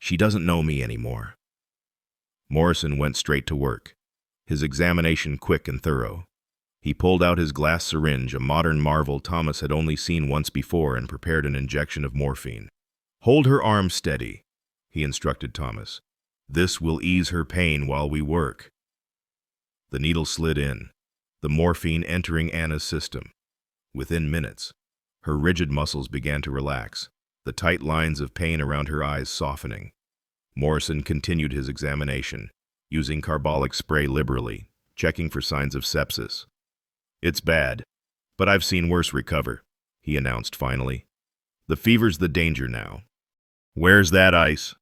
She doesn't know me anymore. Morrison went straight to work, his examination quick and thorough. He pulled out his glass syringe, a modern marvel Thomas had only seen once before, and prepared an injection of morphine. "Hold her arm steady," he instructed Thomas. "This will ease her pain while we work." The needle slid in, the morphine entering Anna's system. Within minutes, her rigid muscles began to relax, the tight lines of pain around her eyes softening. Morrison continued his examination, using carbolic spray liberally, checking for signs of sepsis. "It's bad, but I've seen worse recover," he announced finally. "The fever's the danger now." "Where's that ice?"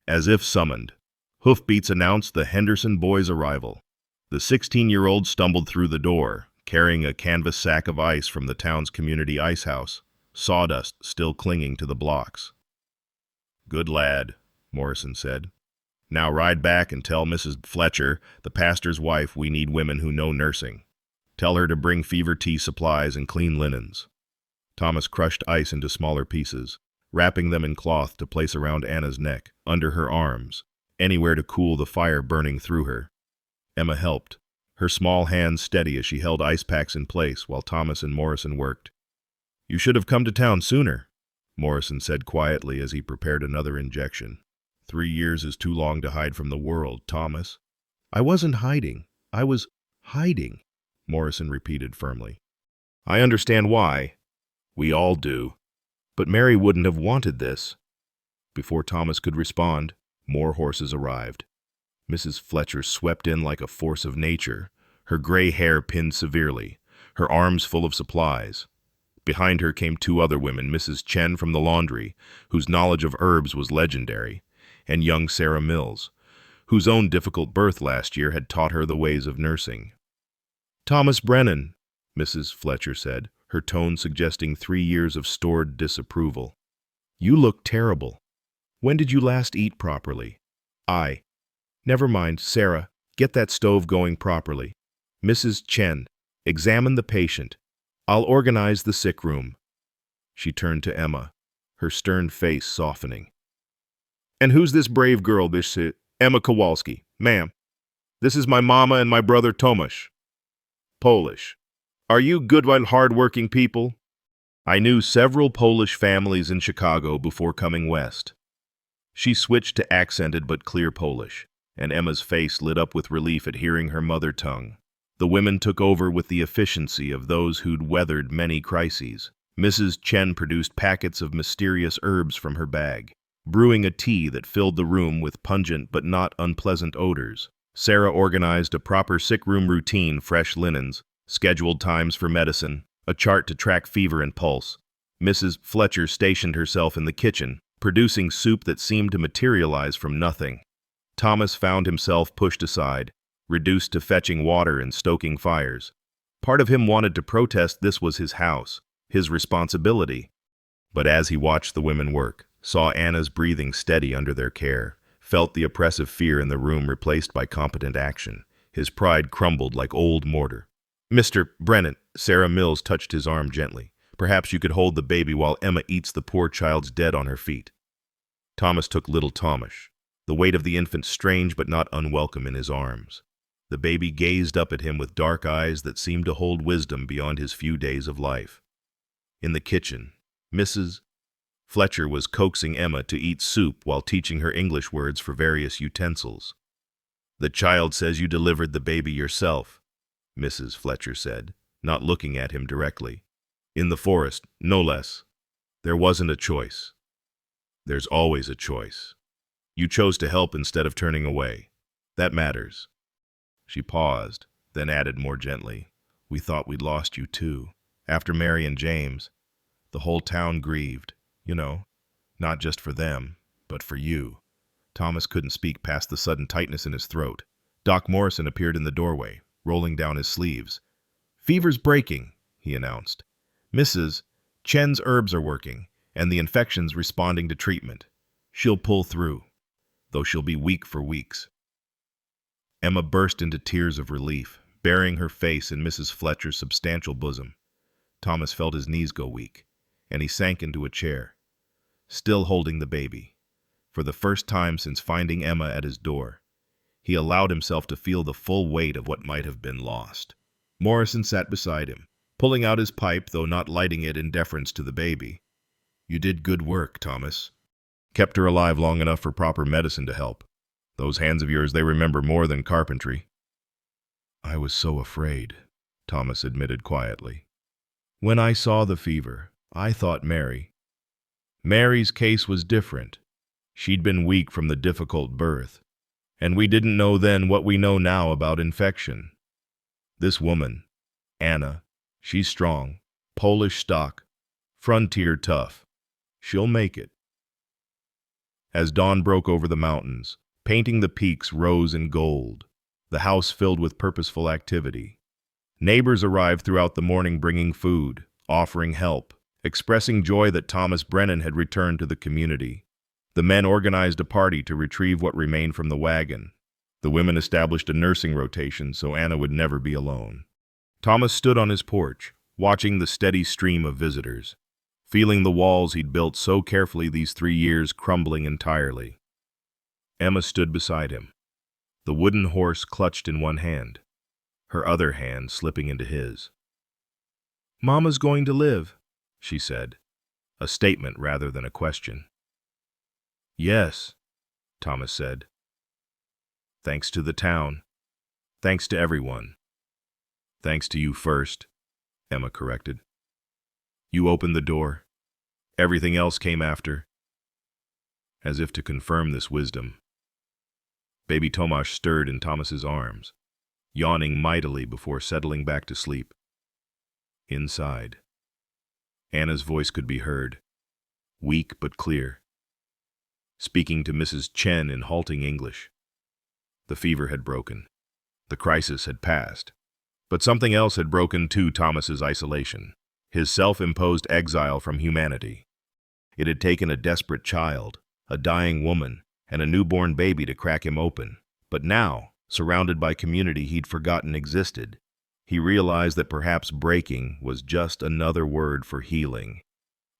As if summoned, hoofbeats announced the Henderson boys' arrival. The 16-year-old stumbled through the door, carrying a canvas sack of ice from the town's community ice house, sawdust still clinging to the blocks. "Good lad," Morrison said. "Now ride back and tell Mrs. Fletcher, the pastor's wife, we need women who know nursing. Tell her to bring fever tea supplies and clean linens." Thomas crushed ice into smaller pieces, wrapping them in cloth to place around Anna's neck, under her arms, anywhere to cool the fire burning through her. Emma helped, her small hands steady as she held ice packs in place while Thomas and Morrison worked. "You should have come to town sooner," Morrison said quietly as he prepared another injection. 3 years is too long to hide from the world, Thomas." "I wasn't hiding. I was hiding," Morrison repeated firmly. "I understand why. We all do. But Mary wouldn't have wanted this." Before Thomas could respond, more horses arrived. Mrs. Fletcher swept in like a force of nature, her gray hair pinned severely, her arms full of supplies. Behind her came 2 other women, Mrs. Chen from the laundry, whose knowledge of herbs was legendary, and young Sarah Mills, whose own difficult birth last year had taught her the ways of nursing. "Thomas Brennan," Mrs. Fletcher said, her tone suggesting 3 years of stored disapproval. "You look terrible. When did you last eat properly?" Never mind, Sarah, get that stove going properly. Mrs. Chen, examine the patient. I'll organize the sick room." She turned to Emma, her stern face softening. "And who's this brave girl, this Emma Kowalski? Ma'am, this is my mama and my brother Tomasz. Polish. Are you good and hard-working people?" I knew several Polish families in Chicago before coming west. She switched to accented but clear Polish, and Emma's face lit up with relief at hearing her mother tongue. The women took over with the efficiency of those who'd weathered many crises. Mrs. Chen produced packets of mysterious herbs from her bag, brewing a tea that filled the room with pungent but not unpleasant odors. Sarah organized a proper sick room routine, fresh linens, scheduled times for medicine, a chart to track fever and pulse. Mrs. Fletcher stationed herself in the kitchen, producing soup that seemed to materialize from nothing. Thomas found himself pushed aside, reduced to fetching water and stoking fires. Part of him wanted to protest. This was his house, his responsibility. But as he watched the women work, saw Anna's breathing steady under their care, felt the oppressive fear in the room replaced by competent action, his pride crumbled like old mortar. "Mr. Brennan," Sarah Mills touched his arm gently. "Perhaps you could hold the baby while Emma eats the poor child's dead on her feet." Thomas took little Tomasz, the weight of the infant strange but not unwelcome in his arms. The baby gazed up at him with dark eyes that seemed to hold wisdom beyond his few days of life. In the kitchen, Mrs. Fletcher was coaxing Emma to eat soup while teaching her English words for various utensils. "The child says you delivered the baby yourself," Mrs. Fletcher said, not looking at him directly. "In the forest, no less. There wasn't a choice. There's always a choice. You chose to help instead of turning away. That matters." She paused, then added more gently, "We thought we'd lost you too. After Mary and James, the whole town grieved, you know, not just for them, but for you." Thomas couldn't speak past the sudden tightness in his throat. Doc Morrison appeared in the doorway, rolling down his sleeves. "Fever's breaking," he announced. "Mrs. Chen's herbs are working, and the infection's responding to treatment. She'll pull through, though she'll be weak for weeks." Emma burst into tears of relief, burying her face in Mrs. Fletcher's substantial bosom. Thomas felt his knees go weak, and he sank into a chair, still holding the baby. For the first time since finding Emma at his door, he allowed himself to feel the full weight of what might have been lost. Morrison sat beside him, pulling out his pipe, though not lighting it in deference to the baby. "You did good work, Thomas. Kept her alive long enough for proper medicine to help. Those hands of yours, they remember more than carpentry." "I was so afraid," Thomas admitted quietly. "When I saw the fever, I thought Mary. Mary's case was different. She'd been weak from the difficult birth, and we didn't know then what we know now about infection. This woman, Anna, she's strong, Polish stock, frontier tough. She'll make it." As dawn broke over the mountains, painting the peaks rose in gold, the house filled with purposeful activity. Neighbors arrived throughout the morning bringing food, offering help, expressing joy that Thomas Brennan had returned to the community. The men organized a party to retrieve what remained from the wagon. The women established a nursing rotation so Anna would never be alone. Thomas stood on his porch, watching the steady stream of visitors, feeling the walls he'd built so carefully these 3 years crumbling entirely. Emma stood beside him, the wooden horse clutched in one hand, her other hand slipping into his. "Mama's going to live," she said, a statement rather than a question. "Yes," Thomas said. "Thanks to the town. Thanks to everyone. Thanks to you first," Emma corrected. "You opened the door. Everything else came after." As if to confirm this wisdom, baby Tomasz stirred in Thomas's arms, yawning mightily before settling back to sleep. Inside, Anna's voice could be heard, weak but clear, speaking to Mrs. Chen in halting English. The fever had broken. The crisis had passed. But something else had broken too: Thomas's isolation, his self-imposed exile from humanity. It had taken a desperate child, a dying woman, and a newborn baby to crack him open. But now, surrounded by community he'd forgotten existed, he realized that perhaps breaking was just another word for healing.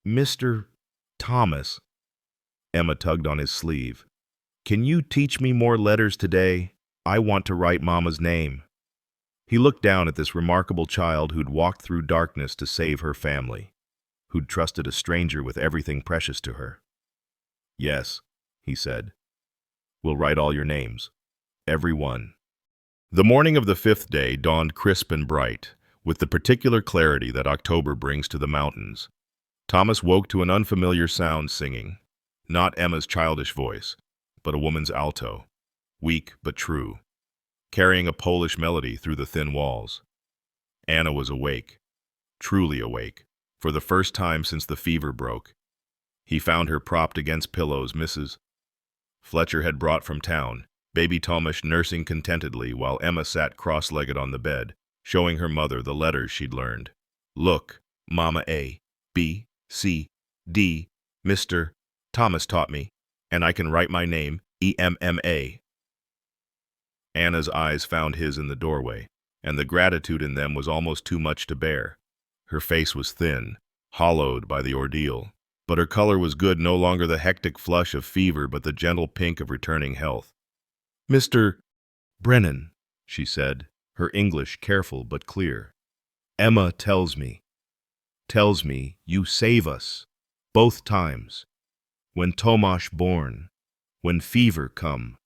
"Mr. Thomas," Emma tugged on his sleeve, "can you teach me more letters today? I want to write Mama's name." He looked down at this remarkable child who'd walked through darkness to save her family, who'd trusted a stranger with everything precious to her. "Yes," he said. "We'll write all your names. Every one." The morning of the 5th day dawned crisp and bright, with the particular clarity that October brings to the mountains. Thomas woke to an unfamiliar sound singing, not Emma's childish voice, but a woman's alto, weak but true, carrying a Polish melody through the thin walls. Anna was awake, truly awake, for the first time since the fever broke. He found her propped against pillows Mrs. Fletcher had brought from town, baby Tomasz nursing contentedly while Emma sat cross-legged on the bed, showing her mother the letters she'd learned. "Look, Mama, A, B, C, D, Mr. Thomas taught me, and I can write my name, EMMA. Anna's eyes found his in the doorway, and the gratitude in them was almost too much to bear. Her face was thin, hollowed by the ordeal, but her color was good, no longer the hectic flush of fever, but the gentle pink of returning health. "Mr. Brennan," she said, her English careful but clear. "Emma tells me you save us, both times. When Tomasz born, when fever come.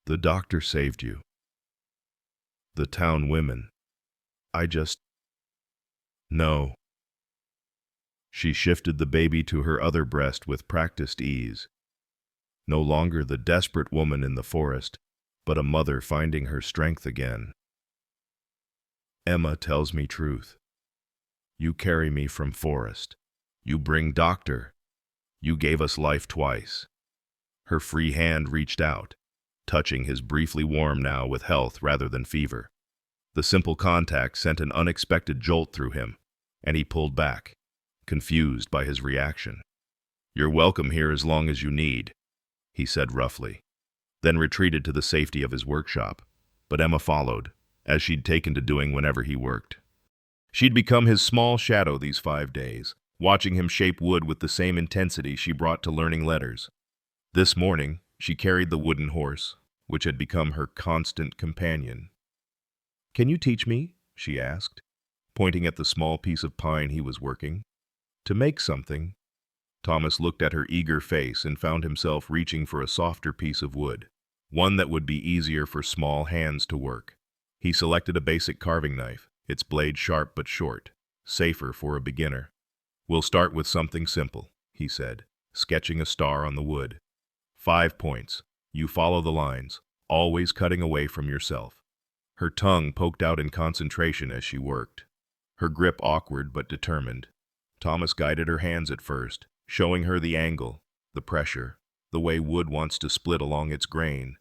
The doctor saved you. The town women. I just... No." She shifted the baby to her other breast with practiced ease. No longer the desperate woman in the forest, but a mother finding her strength again. "Emma tells me truth. You carry me from forest. You bring doctor. You gave us life twice." Her free hand reached out, touching his briefly warm now with health rather than fever. The simple contact sent an unexpected jolt through him, and he pulled back, confused by his reaction. "You're welcome here as long as you need," he said roughly, then retreated to the safety of his workshop. But Emma followed, as she'd taken to doing whenever he worked. She'd become his small shadow these 5 days, watching him shape wood with the same intensity she brought to learning letters. This morning, she carried the wooden horse, which had become her constant companion. "Can you teach me?" she asked, pointing at the small piece of pine he was working. "To make something." Thomas looked at her eager face and found himself reaching for a softer piece of wood, one that would be easier for small hands to work. He selected a basic carving knife, its blade sharp but short, safer for a beginner. "We'll start with something simple," he said, sketching a star on the wood. 5 points. You follow the lines, always cutting away from yourself." Her tongue poked out in concentration as she worked, her grip awkward but determined. Thomas guided her hands at first, showing her the angle, the pressure, the way wood wants to split along its grain.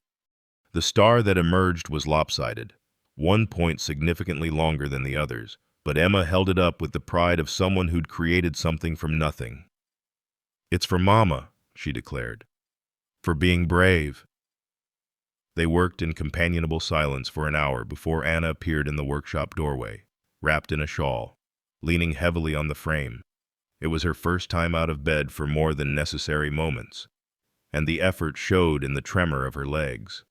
The star that emerged was lopsided, 1 point significantly longer than the others, but Emma held it up with the pride of someone who'd created something from nothing. "It's for Mama," she declared. "For being brave." They worked in companionable silence for an hour before Anna appeared in the workshop doorway, wrapped in a shawl, leaning heavily on the frame. It was her first time out of bed for more than necessary moments, and the effort showed in the tremor of her legs.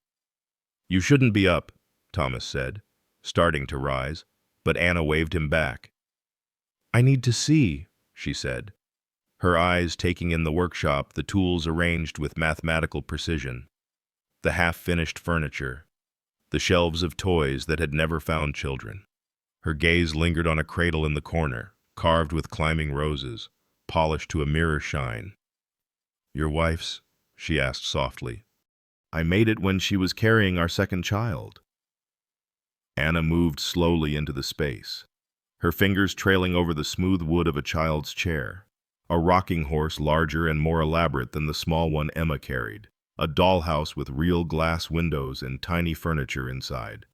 "You shouldn't be up," Thomas said, starting to rise, but Anna waved him back. "I need to see," she said, her eyes taking in the workshop, the tools arranged with mathematical precision, the half-finished furniture, the shelves of toys that had never found children. Her gaze lingered on a cradle in the corner, carved with climbing roses, polished to a mirror shine. "Your wife's?" she asked softly. "I made it when she was carrying our second child." Anna moved slowly into the space, her fingers trailing over the smooth wood of a child's chair, a rocking horse larger and more elaborate than the small one Emma carried, a dollhouse with real glass windows and tiny furniture inside.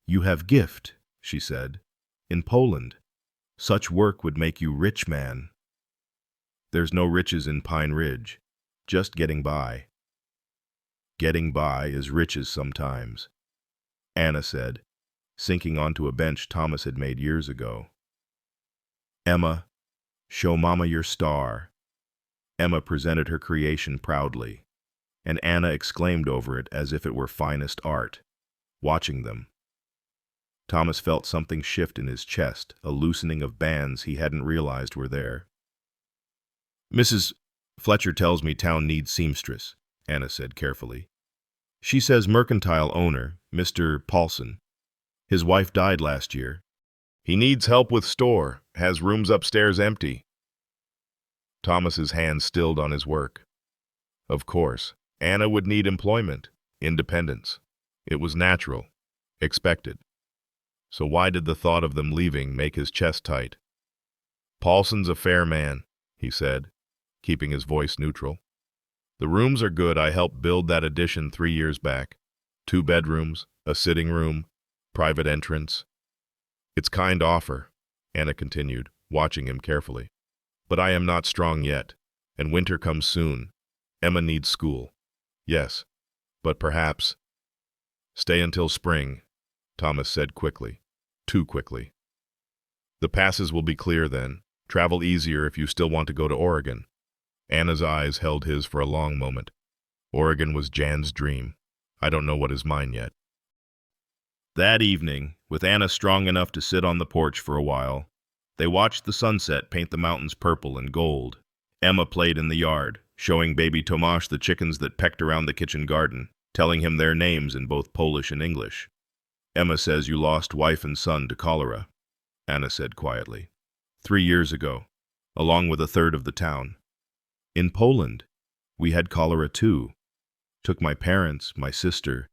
"You have gift," she said, "in Poland. Such work would make you rich man." "There's no riches in Pine Ridge, just getting by." "Getting by is riches sometimes," Anna said, sinking onto a bench Thomas had made years ago. "Emma, show Mama your star." Emma presented her creation proudly, and Anna exclaimed over it as if it were finest art. Watching them, Thomas felt something shift in his chest, a loosening of bands he hadn't realized were there. "Mrs. Fletcher tells me town needs seamstress," Anna said carefully. "She says mercantile owner, Mr. Paulson. His wife died last year. He needs help with store, has rooms upstairs empty." Thomas's hand stilled on his work. Of course, Anna would need employment, independence. It was natural, expected. So why did the thought of them leaving make his chest tight? "Paulson's a fair man," he said, keeping his voice neutral. "The rooms are good. I helped build that addition 3 years back. 2 bedrooms, a sitting room, private entrance. It's kind offer," Anna continued, watching him carefully. "But I am not strong yet, and winter comes soon. Emma needs school." "Yes, but perhaps—" "Stay until spring," Thomas said quickly, too quickly. "The passes will be clear then. Travel easier if you still want to go to Oregon." Anna's eyes held his for a long moment. Oregon was Jan's dream. I don't know what is mine yet. That evening, with Anna strong enough to sit on the porch for a while, they watched the sunset paint the mountains purple and gold. Emma played in the yard, showing baby Tomasz the chickens that pecked around the kitchen garden, telling him their names in both Polish and English. "Emma says you lost wife and son to cholera," Anna said quietly. 3 years ago, along with a third of the town. "In Poland, we had cholera too. Took my parents, my sister,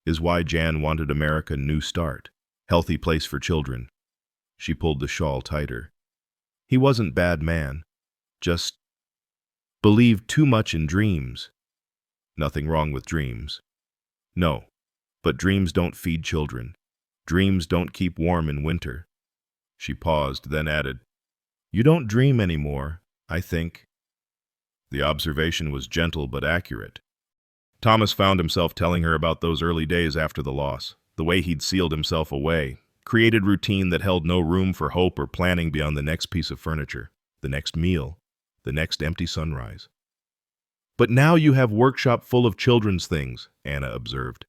is why Jan wanted America New Start, healthy place for children." She pulled the shawl tighter. "He wasn't bad man, just believed too much in dreams." "Nothing wrong with dreams." "No, but dreams don't feed children. Dreams don't keep warm in winter." She paused, then added, "You don't dream anymore, I think." The observation was gentle but accurate. Thomas found himself telling her about those early days after the loss, the way he'd sealed himself away, created routine that held no room for hope or planning beyond the next piece of furniture, the next meal, the next empty sunrise. But now you have workshop full of children's things, Anna observed.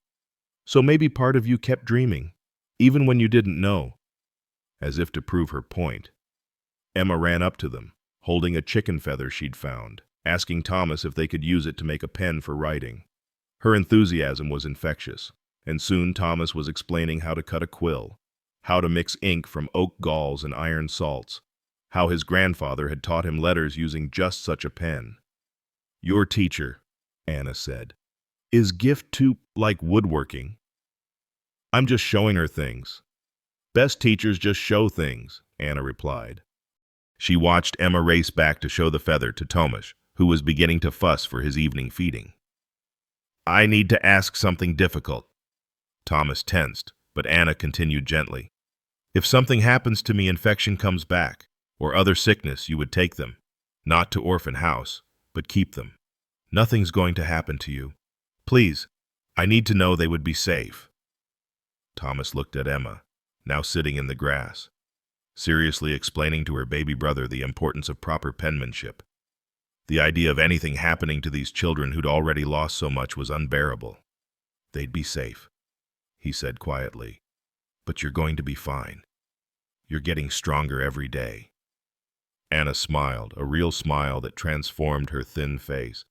So maybe part of you kept dreaming, even when you didn't know. As if to prove her point, Emma ran up to them, holding a chicken feather she'd found, asking Thomas if they could use it to make a pen for writing. Her enthusiasm was infectious, and soon Thomas was explaining how to cut a quill, how to mix ink from oak galls and iron salts, how his grandfather had taught him letters using just such a pen. Your teacher, Anna said, is gift too like woodworking? I'm just showing her things. Best teachers just show things, Anna replied. She watched Emma race back to show the feather to Thomas, who was beginning to fuss for his evening feeding. I need to ask something difficult. Thomas tensed, but Anna continued gently. If something happens to me, infection comes back, or other sickness, you would take them. Not to orphan house, but keep them. Nothing's going to happen to you. Please, I need to know they would be safe. Thomas looked at Emma, now sitting in the grass, seriously explaining to her baby brother the importance of proper penmanship. The idea of anything happening to these children who'd already lost so much was unbearable. They'd be safe, he said quietly. But you're going to be fine. You're getting stronger every day. Anna smiled, a real smile that transformed her thin face.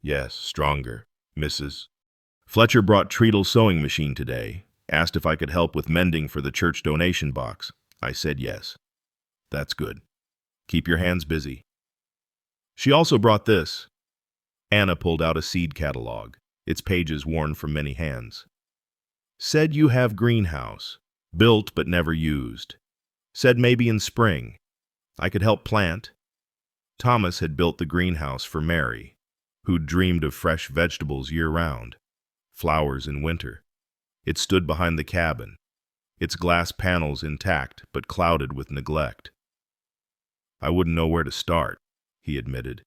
Yes, stronger, Mrs. Fletcher brought Treadle's sewing machine today, asked if I could help with mending for the church donation box. I said yes. That's good. Keep your hands busy. She also brought this. Anna pulled out a seed catalog, its pages worn from many hands. Said you have greenhouse, built but never used. Said maybe in spring. I could help plant. Thomas had built the greenhouse for Mary, who'd dreamed of fresh vegetables year-round, flowers in winter. It stood behind the cabin, its glass panels intact but clouded with neglect. I wouldn't know where to start, he admitted.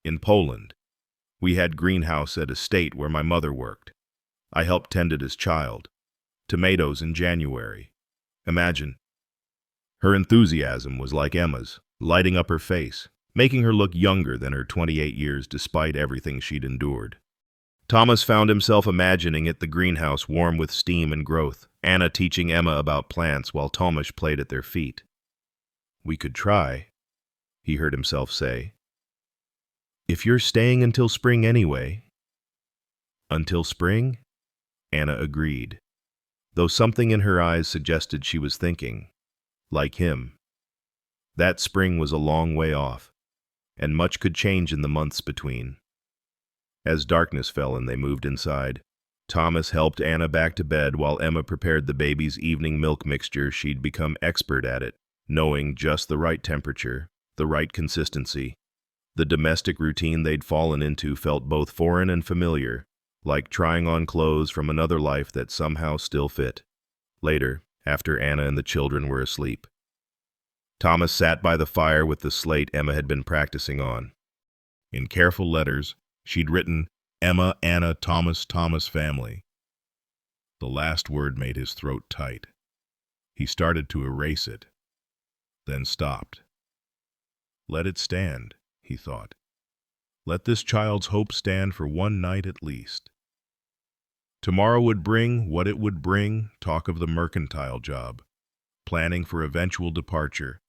In Poland. We had greenhouse at a estate where my mother worked. I helped tend it as child. Tomatoes in January. Imagine. Her enthusiasm was like Emma's, lighting up her face, making her look younger than her 28 years despite everything she'd endured. Thomas found himself imagining it, the greenhouse warm with steam and growth, Anna teaching Emma about plants while Thomas played at their feet. We could try, he heard himself say. If you're staying until spring anyway. Until spring? Anna agreed, though something in her eyes suggested she was thinking, like him. That spring was a long way off, and much could change in the months between. As darkness fell and they moved inside, Thomas helped Anna back to bed while Emma prepared the baby's evening milk mixture. She'd become expert at it, knowing just the right temperature, the right consistency. The domestic routine they'd fallen into felt both foreign and familiar, like trying on clothes from another life that somehow still fit. Later, after Anna and the children were asleep, Thomas sat by the fire with the slate Emma had been practicing on. In careful letters, she'd written, Emma, Anna, Thomas, Thomas family. The last word made his throat tight. He started to erase it, then stopped. Let it stand, he thought. Let this child's hope stand for one night at least. Tomorrow would bring what it would bring, talk of the mercantile job, planning for eventual departure,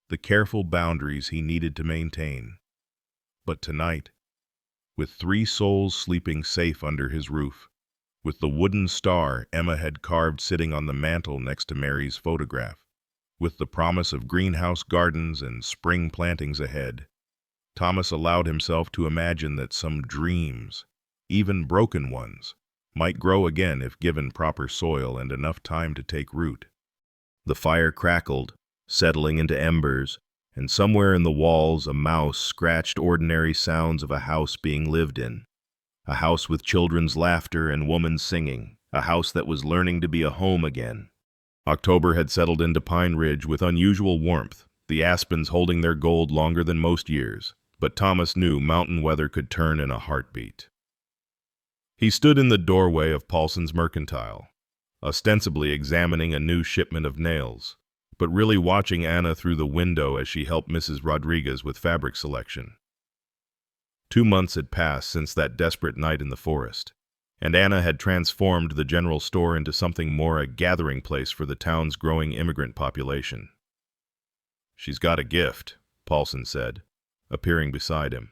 the careful boundaries he needed to maintain. But tonight, with 3 souls sleeping safe under his roof, with the wooden star Emma had carved sitting on the mantel next to Mary's photograph, with the promise of greenhouse gardens and spring plantings ahead, Thomas allowed himself to imagine that some dreams, even broken ones, might grow again if given proper soil and enough time to take root. The fire crackled, settling into embers, and somewhere in the walls a mouse scratched ordinary sounds of a house being lived in. A house with children's laughter and woman singing, a house that was learning to be a home again. October had settled into Pine Ridge with unusual warmth, the aspens holding their gold longer than most years, but Thomas knew mountain weather could turn in a heartbeat. He stood in the doorway of Paulson's Mercantile, ostensibly examining a new shipment of nails, but really watching Anna through the window as she helped Mrs. Rodriguez with fabric selection. 2 months had passed since that desperate night in the forest, and Anna had transformed the general store into something more a gathering place for the town's growing immigrant population. "She's got a gift," Paulson said, appearing beside him.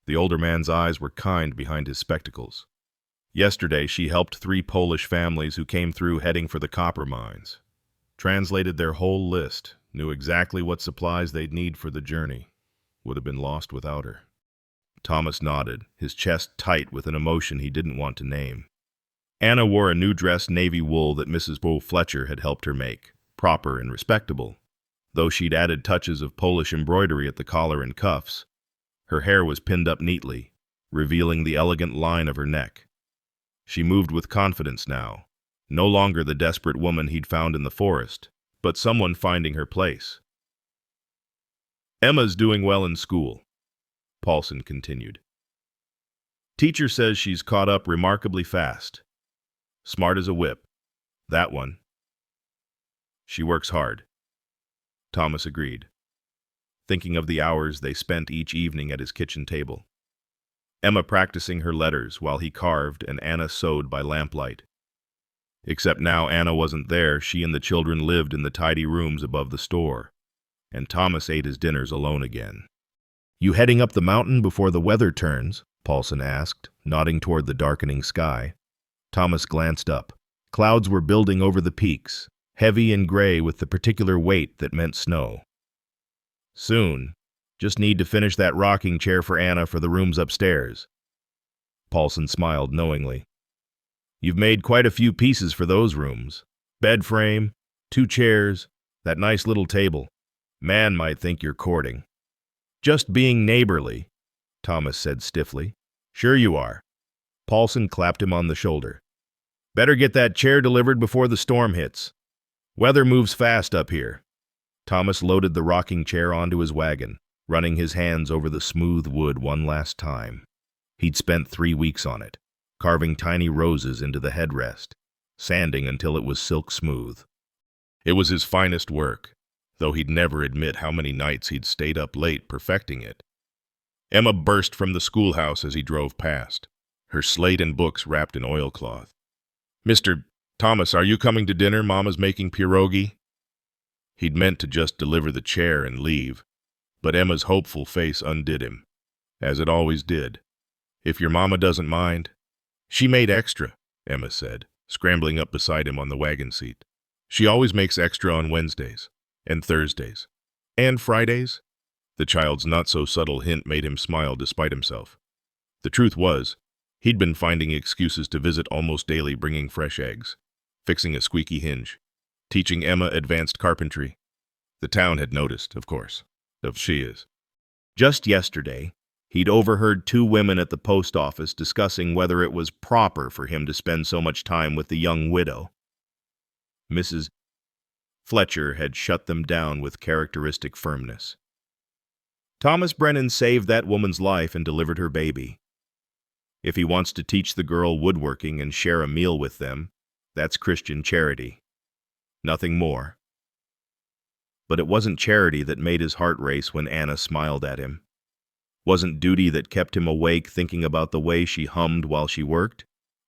The older man's eyes were kind behind his spectacles. Yesterday she helped 3 Polish families who came through heading for the copper mines. Translated their whole list, knew exactly what supplies they'd need for the journey. Would have been lost without her. Thomas nodded, his chest tight with an emotion he didn't want to name. Anna wore a new dress navy wool that Mrs. Bo Fletcher had helped her make, proper and respectable. Though she'd added touches of Polish embroidery at the collar and cuffs, her hair was pinned up neatly, revealing the elegant line of her neck. She moved with confidence now, no longer the desperate woman he'd found in the forest, but someone finding her place. "Emma's doing well in school," Paulson continued. "Teacher says she's caught up remarkably fast. Smart as a whip. That one. She works hard." Thomas agreed, thinking of the hours they spent each evening at his kitchen table. Emma practicing her letters while he carved and Anna sewed by lamplight. Except now Anna wasn't there, she and the children lived in the tidy rooms above the store, and Thomas ate his dinners alone again. "You heading up the mountain before the weather turns?" Paulson asked, nodding toward the darkening sky. Thomas glanced up. Clouds were building over the peaks, heavy and gray with the particular weight that meant snow. "Soon. Just need to finish that rocking chair for Anna for the rooms upstairs." Paulson smiled knowingly. "You've made quite a few pieces for those rooms. Bed frame, 2 chairs, that nice little table. Man might think you're courting." "Just being neighborly," Thomas said stiffly. "Sure you are." Paulson clapped him on the shoulder. "Better get that chair delivered before the storm hits. Weather moves fast up here." Thomas loaded the rocking chair onto his wagon, running his hands over the smooth wood one last time. He'd spent 3 weeks on it, carving tiny roses into the headrest, sanding until it was silk smooth. It was his finest work, though he'd never admit how many nights he'd stayed up late perfecting it. Emma burst from the schoolhouse as he drove past, her slate and books wrapped in oilcloth. "Mr. Thomas, are you coming to dinner? Mama's making pierogi." He'd meant to just deliver the chair and leave, but Emma's hopeful face undid him, as it always did. "If your mama doesn't mind." "She made extra," Emma said, scrambling up beside him on the wagon seat. "She always makes extra on Wednesdays, and Thursdays, and Fridays." The child's not-so-subtle hint made him smile despite himself. The truth was, he'd been finding excuses to visit almost daily, bringing fresh eggs, fixing a squeaky hinge, teaching Emma advanced carpentry. The town had noticed, of course, of she is. Just yesterday, he'd overheard 2 women at the post office discussing whether it was proper for him to spend so much time with the young widow. Mrs. Fletcher had shut them down with characteristic firmness. Thomas Brennan saved that woman's life and delivered her baby. If he wants to teach the girl woodworking and share a meal with them, that's Christian charity. Nothing more. But it wasn't charity that made his heart race when Anna smiled at him. Wasn't duty that kept him awake thinking about the way she hummed while she worked,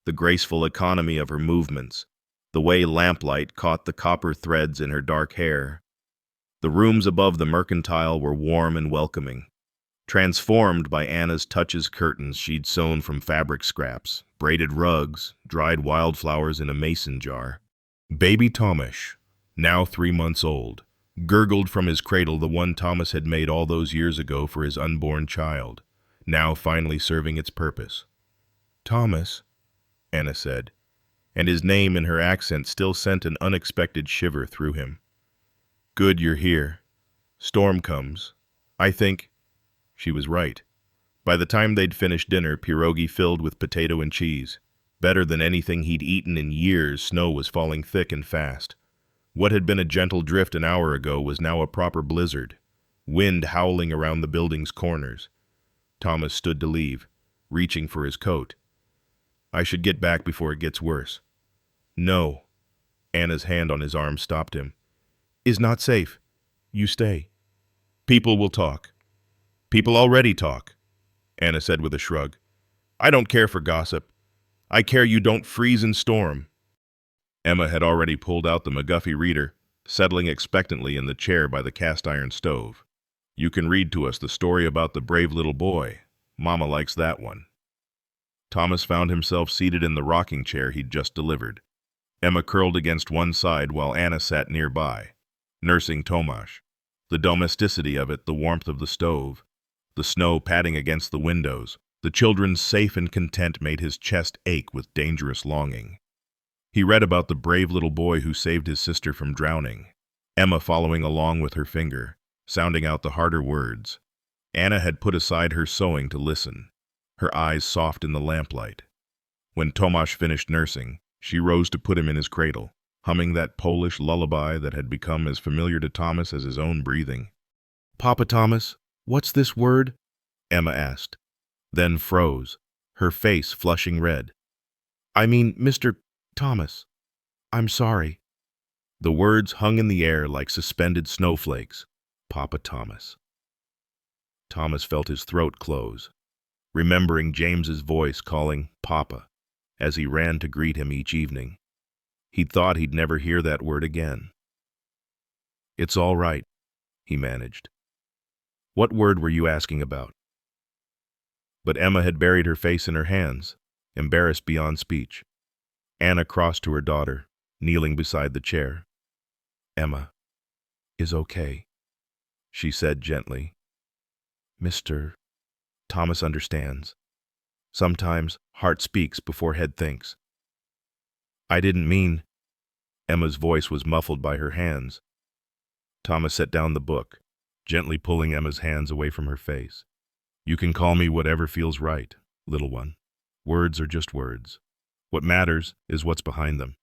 the graceful economy of her movements, the way lamplight caught the copper threads in her dark hair. The rooms above the mercantile were warm and welcoming, transformed by Anna's touches curtains she'd sewn from fabric scraps, braided rugs, dried wildflowers in a mason jar. Baby Thomas, now 3 months old, gurgled from his cradle the one Thomas had made all those years ago for his unborn child, now finally serving its purpose. "Thomas," Anna said, and his name in her accent still sent an unexpected shiver through him. "Good you're here. Storm comes. I think—" She was right. By the time they'd finished dinner, pierogi filled with potato and cheese. Better than anything he'd eaten in years, snow was falling thick and fast. What had been a gentle drift an hour ago was now a proper blizzard, wind howling around the building's corners. Thomas stood to leave, reaching for his coat. "I should get back before it gets worse." "No." Anna's hand on his arm stopped him. "Is not safe. You stay. People will talk. People already talk." Anna said with a shrug. I don't care for gossip. I care you don't freeze in storm. Emma had already pulled out the McGuffey reader, settling expectantly in the chair by the cast-iron stove. You can read to us the story about the brave little boy. Mama likes that one. Thomas found himself seated in the rocking chair he'd just delivered. Emma curled against one side while Anna sat nearby, nursing Tomasz. The domesticity of it, the warmth of the stove, the snow padding against the windows, the children safe and content made his chest ache with dangerous longing. He read about the brave little boy who saved his sister from drowning, Emma following along with her finger, sounding out the harder words. Anna had put aside her sewing to listen, her eyes soft in the lamplight. When Tomasz finished nursing, she rose to put him in his cradle, humming that Polish lullaby that had become as familiar to Thomas as his own breathing. Papa Thomas, what's this word? Emma asked, then froze, her face flushing red. I mean, Mr. Thomas, I'm sorry. The words hung in the air like suspended snowflakes. Papa Thomas. Thomas felt his throat close, remembering James's voice calling Papa as he ran to greet him each evening. He'd thought he'd never hear that word again. It's all right, he managed. What word were you asking about? But Emma had buried her face in her hands, embarrassed beyond speech. Anna crossed to her daughter, kneeling beside the chair. Emma is okay, she said gently. Mr. Thomas understands. Sometimes heart speaks before head thinks. I didn't mean... Emma's voice was muffled by her hands. Thomas set down the book, gently pulling Emma's hands away from her face. You can call me whatever feels right, little one. Words are just words. What matters is what's behind them.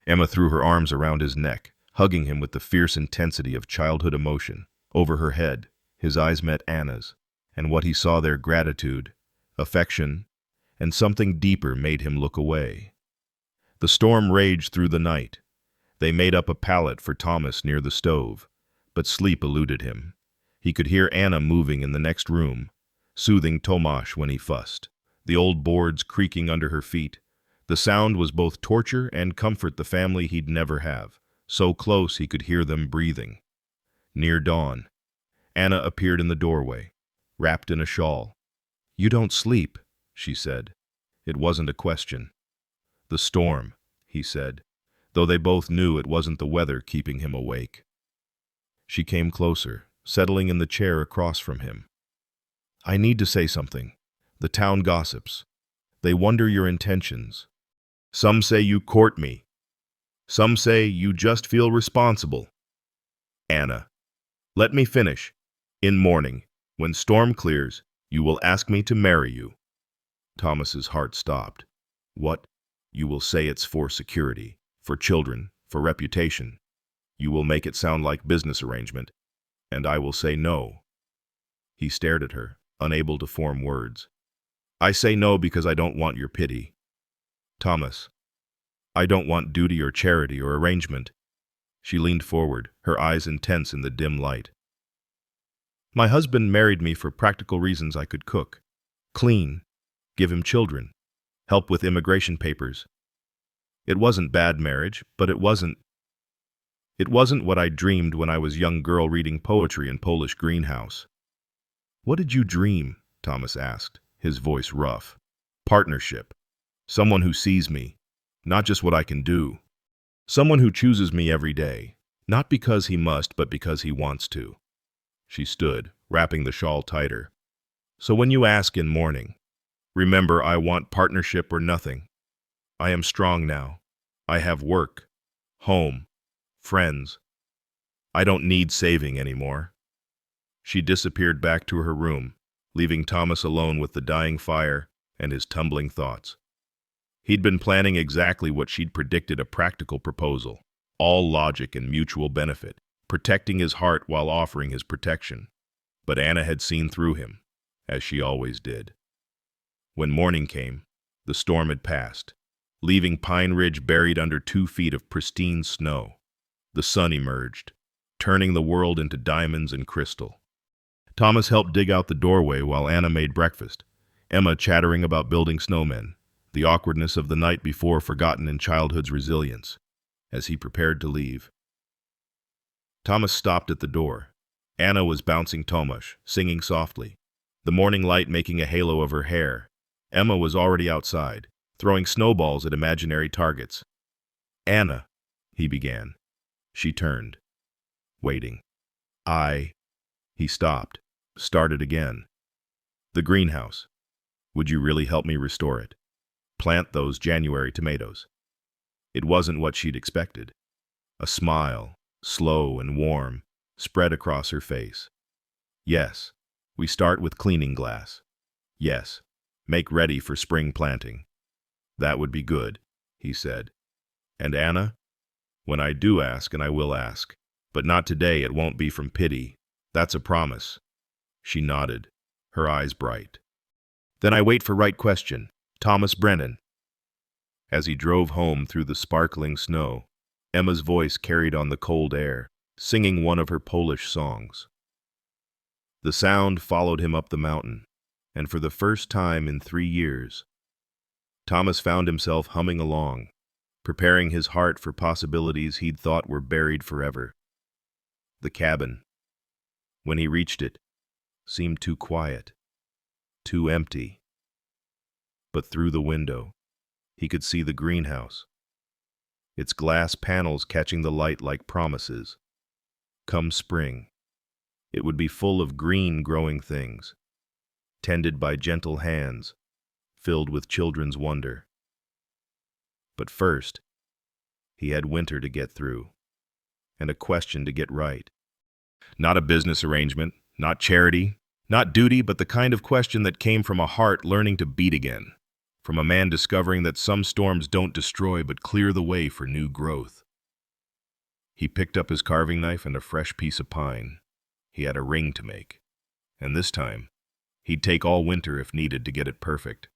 Emma threw her arms around his neck, hugging him with the fierce intensity of childhood emotion. Over her head, his eyes met Anna's, and what he saw there, gratitude, affection, and something deeper made him look away. The storm raged through the night. They made up a pallet for Thomas near the stove, but sleep eluded him. He could hear Anna moving in the next room, soothing Tomasz when he fussed, the old boards creaking under her feet. The sound was both torture and comfort the family he'd never have, so close he could hear them breathing. Near dawn, Anna appeared in the doorway, wrapped in a shawl. You don't sleep, she said. It wasn't a question. The storm, he said, though they both knew it wasn't the weather keeping him awake. She came closer, settling in the chair across from him. I need to say something. The town gossips. They wonder your intentions. Some say you court me. Some say you just feel responsible. Anna, let me finish. In morning, when storm clears, you will ask me to marry you. Thomas's heart stopped. What? You will say it's for security, for children, for reputation. You will make it sound like business arrangement, and I will say no. He stared at her, unable to form words. I say no because I don't want your pity. Thomas, I don't want duty or charity or arrangement. She leaned forward, her eyes intense in the dim light. My husband married me for practical reasons. I could cook, clean, give him children, help with immigration papers. It wasn't bad marriage, but it wasn't what I dreamed when I was a young girl reading poetry in Polish greenhouse. What did you dream? Thomas asked, his voice rough. Partnership. Someone who sees me, not just what I can do. Someone who chooses me every day, not because he must, but because he wants to. She stood, wrapping the shawl tighter. So when you ask in morning, remember I want partnership or nothing. I am strong now. I have work, home, friends. I don't need saving anymore. She disappeared back to her room, leaving Thomas alone with the dying fire and his tumbling thoughts. He'd been planning exactly what she'd predicted, a practical proposal, all logic and mutual benefit, protecting his heart while offering his protection. But Anna had seen through him, as she always did. When morning came, the storm had passed, leaving Pine Ridge buried under 2 feet of pristine snow. The sun emerged, turning the world into diamonds and crystal. Thomas helped dig out the doorway while Anna made breakfast, Emma chattering about building snowmen, the awkwardness of the night before forgotten in childhood's resilience, as he prepared to leave. Thomas stopped at the door. Anna was bouncing Tomasz, singing softly, the morning light making a halo of her hair. Emma was already outside, throwing snowballs at imaginary targets. "Anna," he began. She turned, waiting. He stopped, started again. "The greenhouse. Would you really help me restore it? Plant those January tomatoes." It wasn't what she'd expected. A smile, slow and warm, spread across her face. "Yes, we start with cleaning glass. Yes, make ready for spring planting." "That would be good," he said. "And Anna? When I do ask, and I will ask, but not today, it won't be from pity. That's a promise." She nodded, her eyes bright. "Then I wait for right question. Thomas Brennan." As he drove home through the sparkling snow, Emma's voice carried on the cold air, singing one of her Polish songs. The sound followed him up the mountain, and for the first time in 3 years, Thomas found himself humming along, preparing his heart for possibilities he'd thought were buried forever. The cabin, when he reached it, seemed too quiet, too empty. But through the window, he could see the greenhouse, its glass panels catching the light like promises. Come spring, it would be full of green growing things, tended by gentle hands, filled with children's wonder. But first, he had winter to get through, and a question to get right. Not a business arrangement, not charity, not duty, but the kind of question that came from a heart learning to beat again, from a man discovering that some storms don't destroy but clear the way for new growth. He picked up his carving knife and a fresh piece of pine. He had a ring to make, and this time, he'd take all winter if needed to get it perfect.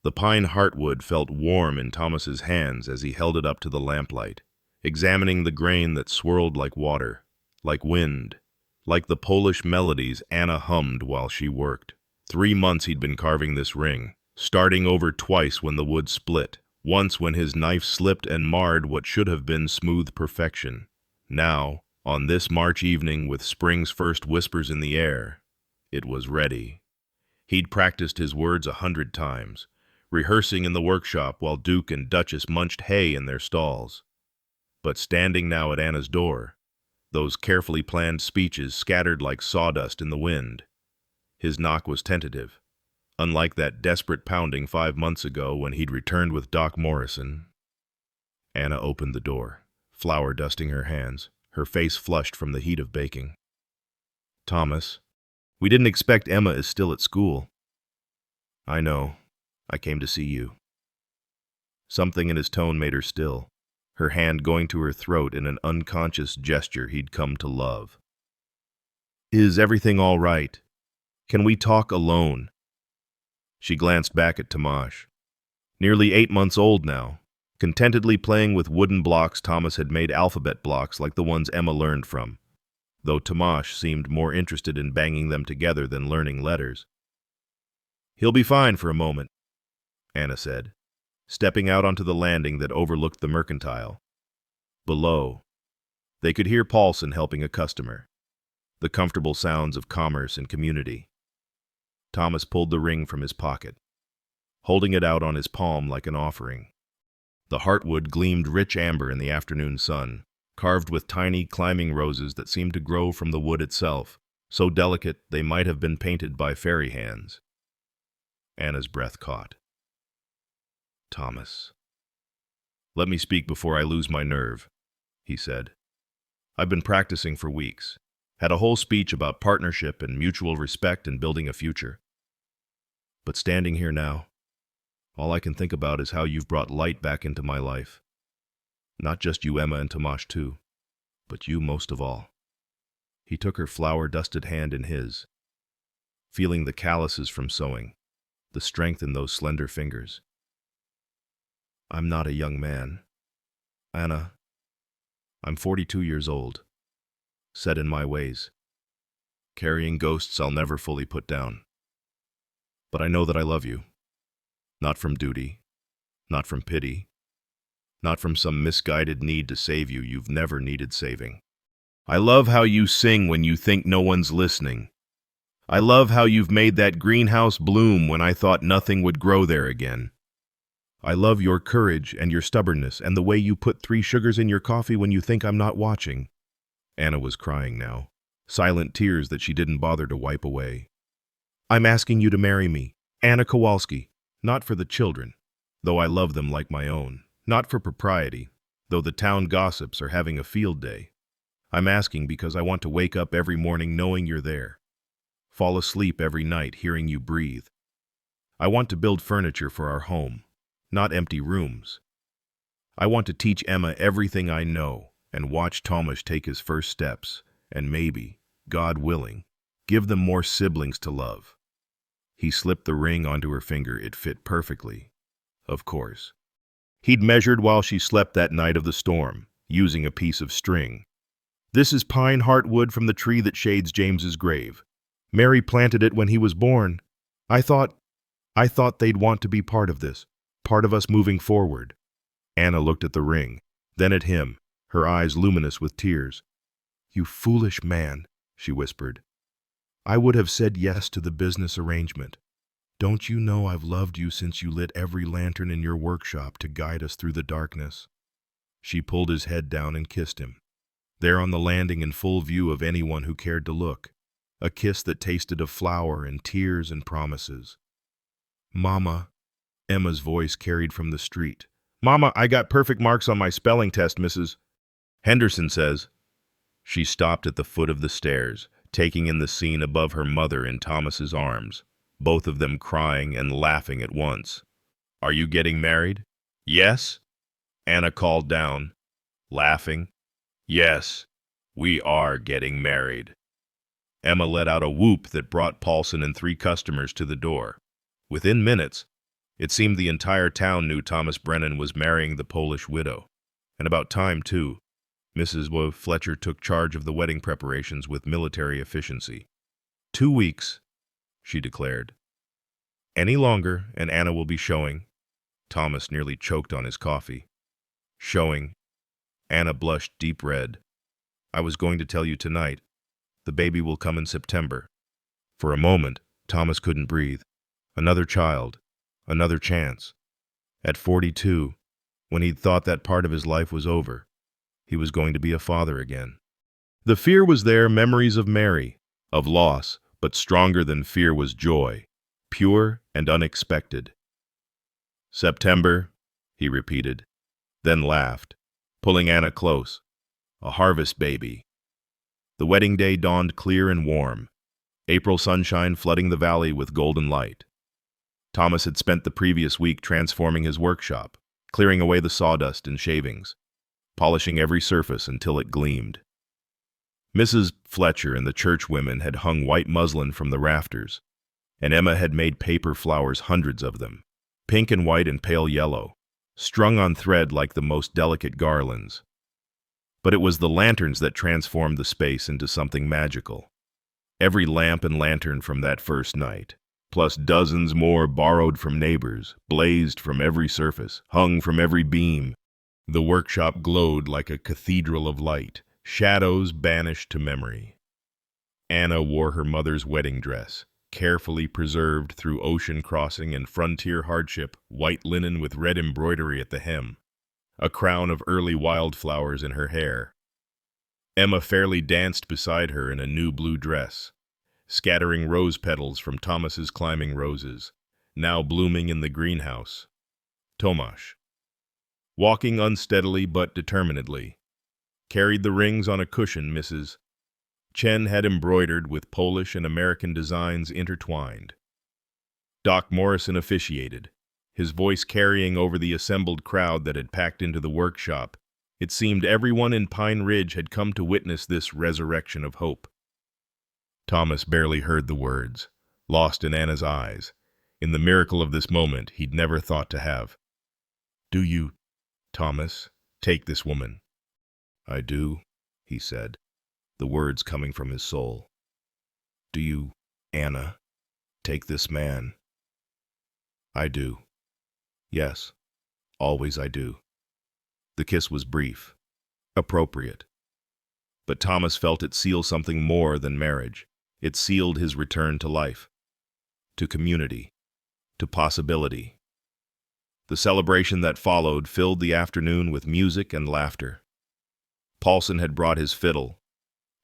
The pine heartwood felt warm in Thomas's hands as he held it up to the lamplight, examining the grain that swirled like water, like wind, like the Polish melodies Anna hummed while she worked. 3 months he'd been carving this ring, starting over twice when the wood split, once when his knife slipped and marred what should have been smooth perfection. Now, on this March evening with spring's first whispers in the air, it was ready. He'd practiced his words 100 times, rehearsing in the workshop while Duke and Duchess munched hay in their stalls. But standing now at Anna's door, those carefully planned speeches scattered like sawdust in the wind. His knock was tentative, unlike that desperate pounding 5 months ago when he'd returned with Doc Morrison. Anna opened the door, flour dusting her hands, her face flushed from the heat of baking. "Thomas, we didn't expect Emma is still at school." "I know. I came to see you." Something in his tone made her still, her hand going to her throat in an unconscious gesture he'd come to love. "Is everything all right? Can we talk alone?" She glanced back at Tomasz. Nearly 8 months old now, contentedly playing with wooden blocks Thomas had made alphabet blocks like the ones Emma learned from, though Tomasz seemed more interested in banging them together than learning letters. "He'll be fine for a moment," Anna said, stepping out onto the landing that overlooked the mercantile. Below, they could hear Paulson helping a customer, the comfortable sounds of commerce and community. Thomas pulled the ring from his pocket, holding it out on his palm like an offering. The heartwood gleamed rich amber in the afternoon sun, carved with tiny climbing roses that seemed to grow from the wood itself, so delicate they might have been painted by fairy hands. Anna's breath caught. "Thomas, let me speak before I lose my nerve," he said. "I've been practicing for weeks, had a whole speech about partnership and mutual respect and building a future. But standing here now, all I can think about is how you've brought light back into my life. Not just you, Emma, and Tomasz too, but you most of all." He took her flour-dusted hand in his, feeling the calluses from sewing, the strength in those slender fingers. "I'm not a young man, Anna. I'm 42 years old, set in my ways, carrying ghosts I'll never fully put down. But I know that I love you. Not from duty, not from pity, not from some misguided need to save you you've never needed saving. I love how you sing when you think no one's listening. I love how you've made that greenhouse bloom when I thought nothing would grow there again. I love your courage and your stubbornness and the way you put 3 sugars in your coffee when you think I'm not watching. Anna was crying now, silent tears that she didn't bother to wipe away. I'm asking you to marry me, Anna Kowalski, not for the children, though I love them like my own, not for propriety, though the town gossips are having a field day. I'm asking because I want to wake up every morning knowing you're there, fall asleep every night hearing you breathe. I want to build furniture for our home, not empty rooms. I want to teach Emma everything I know and watch Thomas take his first steps and maybe, God willing, give them more siblings to love. He slipped the ring onto her finger. It fit perfectly, of course. He'd measured while she slept that night of the storm, using a piece of string. This is pine heartwood from the tree that shades James's grave. Mary planted it when he was born. I thought they'd want to be part of this, part of us moving forward. Anna looked at the ring, then at him, her eyes luminous with tears. You foolish man, she whispered. I would have said yes to the business arrangement. Don't you know I've loved you since you lit every lantern in your workshop to guide us through the darkness? She pulled his head down and kissed him, there on the landing in full view of anyone who cared to look, a kiss that tasted of flower and tears and promises. Mama, Emma's voice carried from the street. Mama, I got perfect marks on my spelling test, Mrs. Henderson says. She stopped at the foot of the stairs, taking in the scene above her mother in Thomas's arms, both of them crying and laughing at once. Are you getting married? Yes, Anna called down, laughing. Yes, we are getting married. Emma let out a whoop that brought Paulson and 3 customers to the door. Within minutes, it seemed the entire town knew Thomas Brennan was marrying the Polish widow. And about time, too. Mrs. Fletcher took charge of the wedding preparations with military efficiency. 2 weeks, she declared. Any longer, and Anna will be showing. Thomas nearly choked on his coffee. Showing. Anna blushed deep red. I was going to tell you tonight. The baby will come in September. For a moment, Thomas couldn't breathe. Another child. Another chance. At 42, when he'd thought that part of his life was over, he was going to be a father again. The fear was there, memories of Mary, of loss, but stronger than fear was joy, pure and unexpected. September, he repeated, then laughed, pulling Anna close. A harvest baby. The wedding day dawned clear and warm, April sunshine flooding the valley with golden light. Thomas had spent the previous week transforming his workshop, clearing away the sawdust and shavings, polishing every surface until it gleamed. Mrs. Fletcher and the church women had hung white muslin from the rafters, and Emma had made paper flowers, hundreds of them, pink and white and pale yellow, strung on thread like the most delicate garlands. But it was the lanterns that transformed the space into something magical. Every lamp and lantern from that first night, plus dozens more borrowed from neighbors, blazed from every surface, hung from every beam. The workshop glowed like a cathedral of light, shadows banished to memory. Anna wore her mother's wedding dress, carefully preserved through ocean crossing and frontier hardship, white linen with red embroidery at the hem, a crown of early wildflowers in her hair. Emma fairly danced beside her in a new blue dress, scattering rose petals from Thomas's climbing roses, now blooming in the greenhouse. Tomasz, walking unsteadily but determinedly, carried the rings on a cushion Mrs. Chen had embroidered with Polish and American designs intertwined. Doc Morrison officiated, his voice carrying over the assembled crowd that had packed into the workshop. It seemed everyone in Pine Ridge had come to witness this resurrection of hope. Thomas barely heard the words, lost in Anna's eyes, in the miracle of this moment he'd never thought to have. Do you, Thomas, take this woman? I do, he said, the words coming from his soul. Do you, Anna, take this man? I do. Yes, always I do. The kiss was brief, appropriate. But Thomas felt it seal something more than marriage. It sealed his return to life, to community, to possibility. The celebration that followed filled the afternoon with music and laughter. Paulson had brought his fiddle,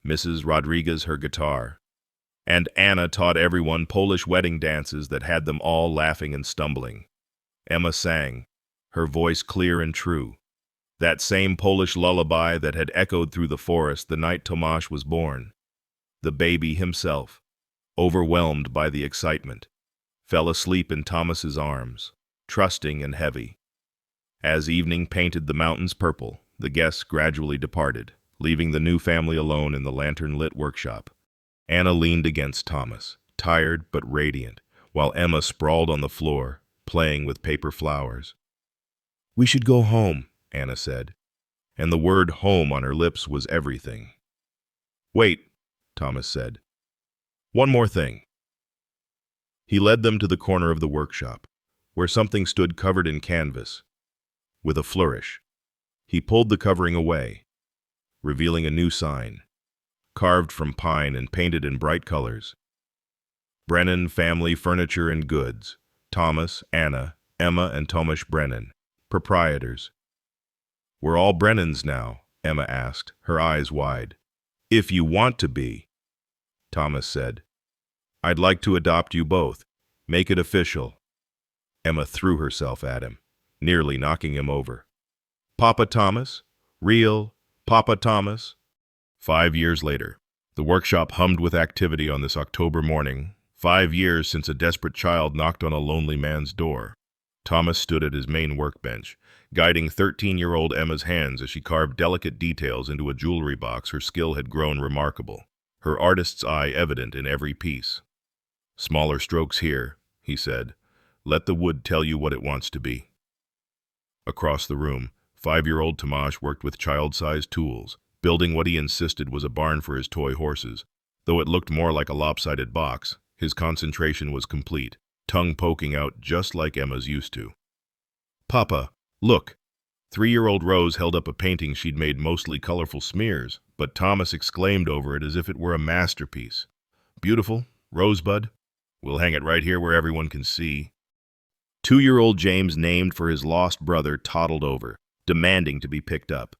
Mrs. Rodriguez her guitar, and Anna taught everyone Polish wedding dances that had them all laughing and stumbling. Emma sang, her voice clear and true, that same Polish lullaby that had echoed through the forest the night Tomasz was born. The baby himself, overwhelmed by the excitement, fell asleep in Thomas's arms, trusting and heavy. As evening painted the mountains purple, the guests gradually departed, leaving the new family alone in the lantern-lit workshop. Anna leaned against Thomas, tired but radiant, while Emma sprawled on the floor, playing with paper flowers. "We should go home," Anna said, and the word home on her lips was everything. "Wait," Thomas said. "One more thing." He led them to the corner of the workshop, where something stood covered in canvas. With a flourish, he pulled the covering away, revealing a new sign, carved from pine and painted in bright colors. Brennan Family Furniture and Goods, Thomas, Anna, Emma, and Tomasz Brennan, proprietors. "We're all Brennans now?" Emma asked, her eyes wide. "If you want to be," Thomas said. "I'd like to adopt you both. Make it official." Emma threw herself at him, nearly knocking him over. "Papa Thomas? Real Papa Thomas?" 5 years later, the workshop hummed with activity on this October morning. 5 years since a desperate child knocked on a lonely man's door. Thomas stood at his main workbench, guiding 13-year-old Emma's hands as she carved delicate details into a jewelry box. Her skill had grown remarkable, her artist's eye evident in every piece. "Smaller strokes here," he said. "Let the wood tell you what it wants to be." Across the room, 5-year-old Tomasz worked with child-sized tools, building what he insisted was a barn for his toy horses. Though it looked more like a lopsided box, his concentration was complete, tongue poking out just like Emma's used to. "Papa, look!" 3-year-old Rose held up a painting she'd made mostly colorful smears, but Thomas exclaimed over it as if it were a masterpiece. "Beautiful, Rosebud. We'll hang it right here where everyone can see." 2-year-old James, named for his lost brother, toddled over, demanding to be picked up.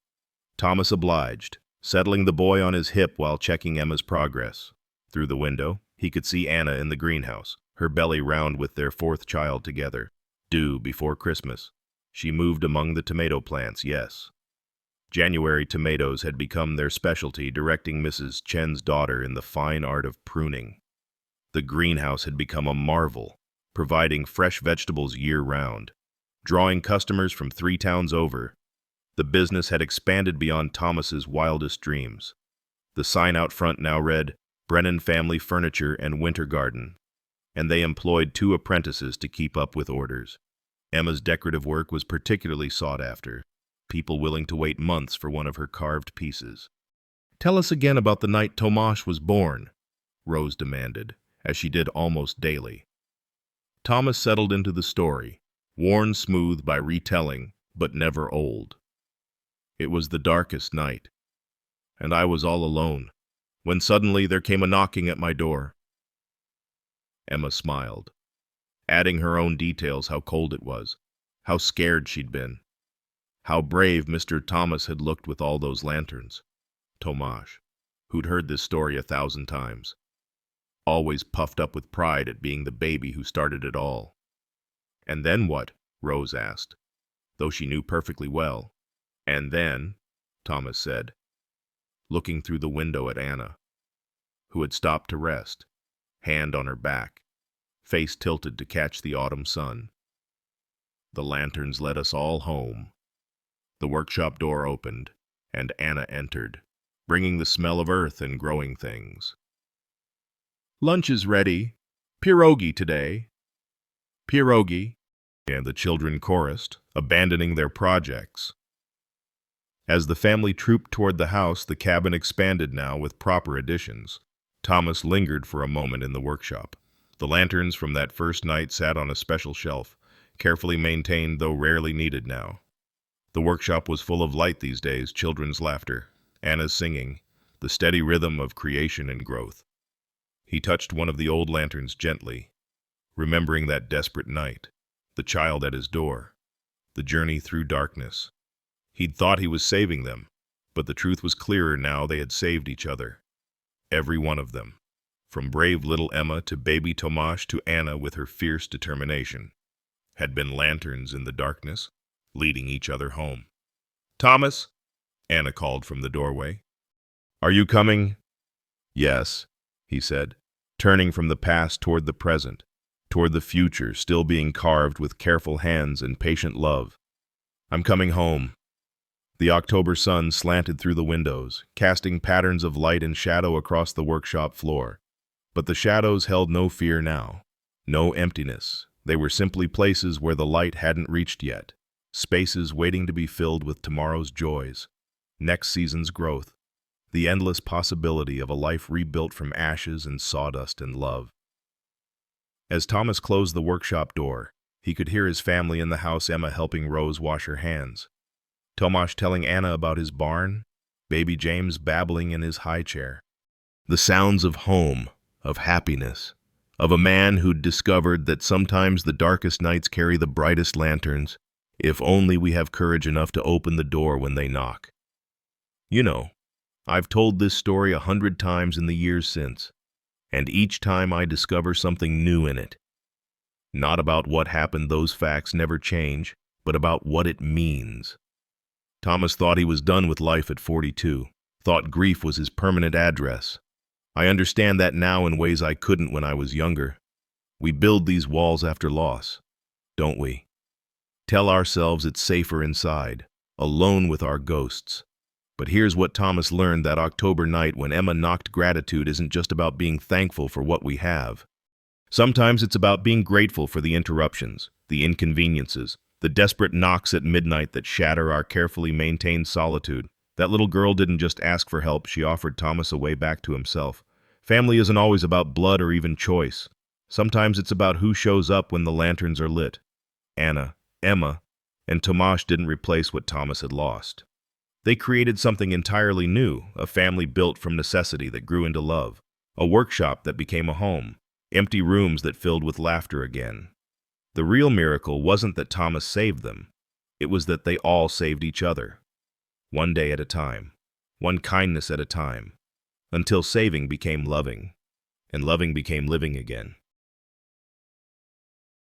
Thomas obliged, settling the boy on his hip while checking Emma's progress. Through the window, he could see Anna in the greenhouse, her belly round with their 4th child together, due before Christmas. She moved among the tomato plants, yes. January tomatoes had become their specialty, directing Mrs. Chen's daughter in the fine art of pruning. The greenhouse had become a marvel, providing fresh vegetables year-round. Drawing customers from 3 towns over, the business had expanded beyond Thomas's wildest dreams. The sign out front now read, "Brennan Family Furniture and Winter Garden," and they employed 2 apprentices to keep up with orders. Emma's decorative work was particularly sought after, people willing to wait months for one of her carved pieces. "Tell us again about the night Tomasz was born," Rose demanded, as she did almost daily. Thomas settled into the story, worn smooth by retelling, but never old. "It was the darkest night, and I was all alone, when suddenly there came a knocking at my door." Emma smiled, adding her own details: how cold it was, how scared she'd been, how brave Mr. Thomas had looked with all those lanterns. Tomasz, who'd heard this story 1,000 times, always puffed up with pride at being the baby who started it all. "And then what?" Rose asked, though she knew perfectly well. "And then," Thomas said, looking through the window at Anna, who had stopped to rest, hand on her back, face tilted to catch the autumn sun. "The lanterns led us all home." The workshop door opened, and Anna entered, bringing the smell of earth and growing things. "Lunch is ready. Pierogi today." "Pierogi," and the children chorused, abandoning their projects. As the family trooped toward the house, the cabin expanded now with proper additions. Thomas lingered for a moment in the workshop. The lanterns from that first night sat on a special shelf, carefully maintained though rarely needed now. The workshop was full of light these days, children's laughter, Anna's singing, the steady rhythm of creation and growth. He touched one of the old lanterns gently, remembering that desperate night, the child at his door, the journey through darkness. He'd thought he was saving them, but the truth was clearer now. They had saved each other. Every one of them. From brave little Emma to baby Tomasz to Anna with her fierce determination, had been lanterns in the darkness, leading each other home. "Thomas," Anna called from the doorway. "Are you coming?" "Yes," he said, turning from the past toward the present, toward the future still being carved with careful hands and patient love. "I'm coming home." The October sun slanted through the windows, casting patterns of light and shadow across the workshop floor. But the shadows held no fear now, no emptiness. They were simply places where the light hadn't reached yet, spaces waiting to be filled with tomorrow's joys, next season's growth, the endless possibility of a life rebuilt from ashes and sawdust and love. As Thomas closed the workshop door, he could hear his family in the house, Emma helping Rose wash her hands, Tomasz telling Anna about his barn, baby James babbling in his high chair. The sounds of home, of happiness, of a man who'd discovered that sometimes the darkest nights carry the brightest lanterns, if only we have courage enough to open the door when they knock. You know, I've told this story 100 times in the years since, and each time I discover something new in it. Not about what happened, those facts never change, but about what it means. Thomas thought he was done with life at 42, thought grief was his permanent address. I understand that now in ways I couldn't when I was younger. We build these walls after loss, don't we? Tell ourselves it's safer inside, alone with our ghosts. But here's what Thomas learned that October night when Emma knocked: gratitude isn't just about being thankful for what we have. Sometimes it's about being grateful for the interruptions, the inconveniences, the desperate knocks at midnight that shatter our carefully maintained solitude. That little girl didn't just ask for help, she offered Thomas a way back to himself. Family isn't always about blood or even choice. Sometimes it's about who shows up when the lanterns are lit. Anna, Emma, and Tomasz didn't replace what Thomas had lost. They created something entirely new, a family built from necessity that grew into love, a workshop that became a home, empty rooms that filled with laughter again. The real miracle wasn't that Thomas saved them. It was that they all saved each other. One day at a time, one kindness at a time, until saving became loving, and loving became living again.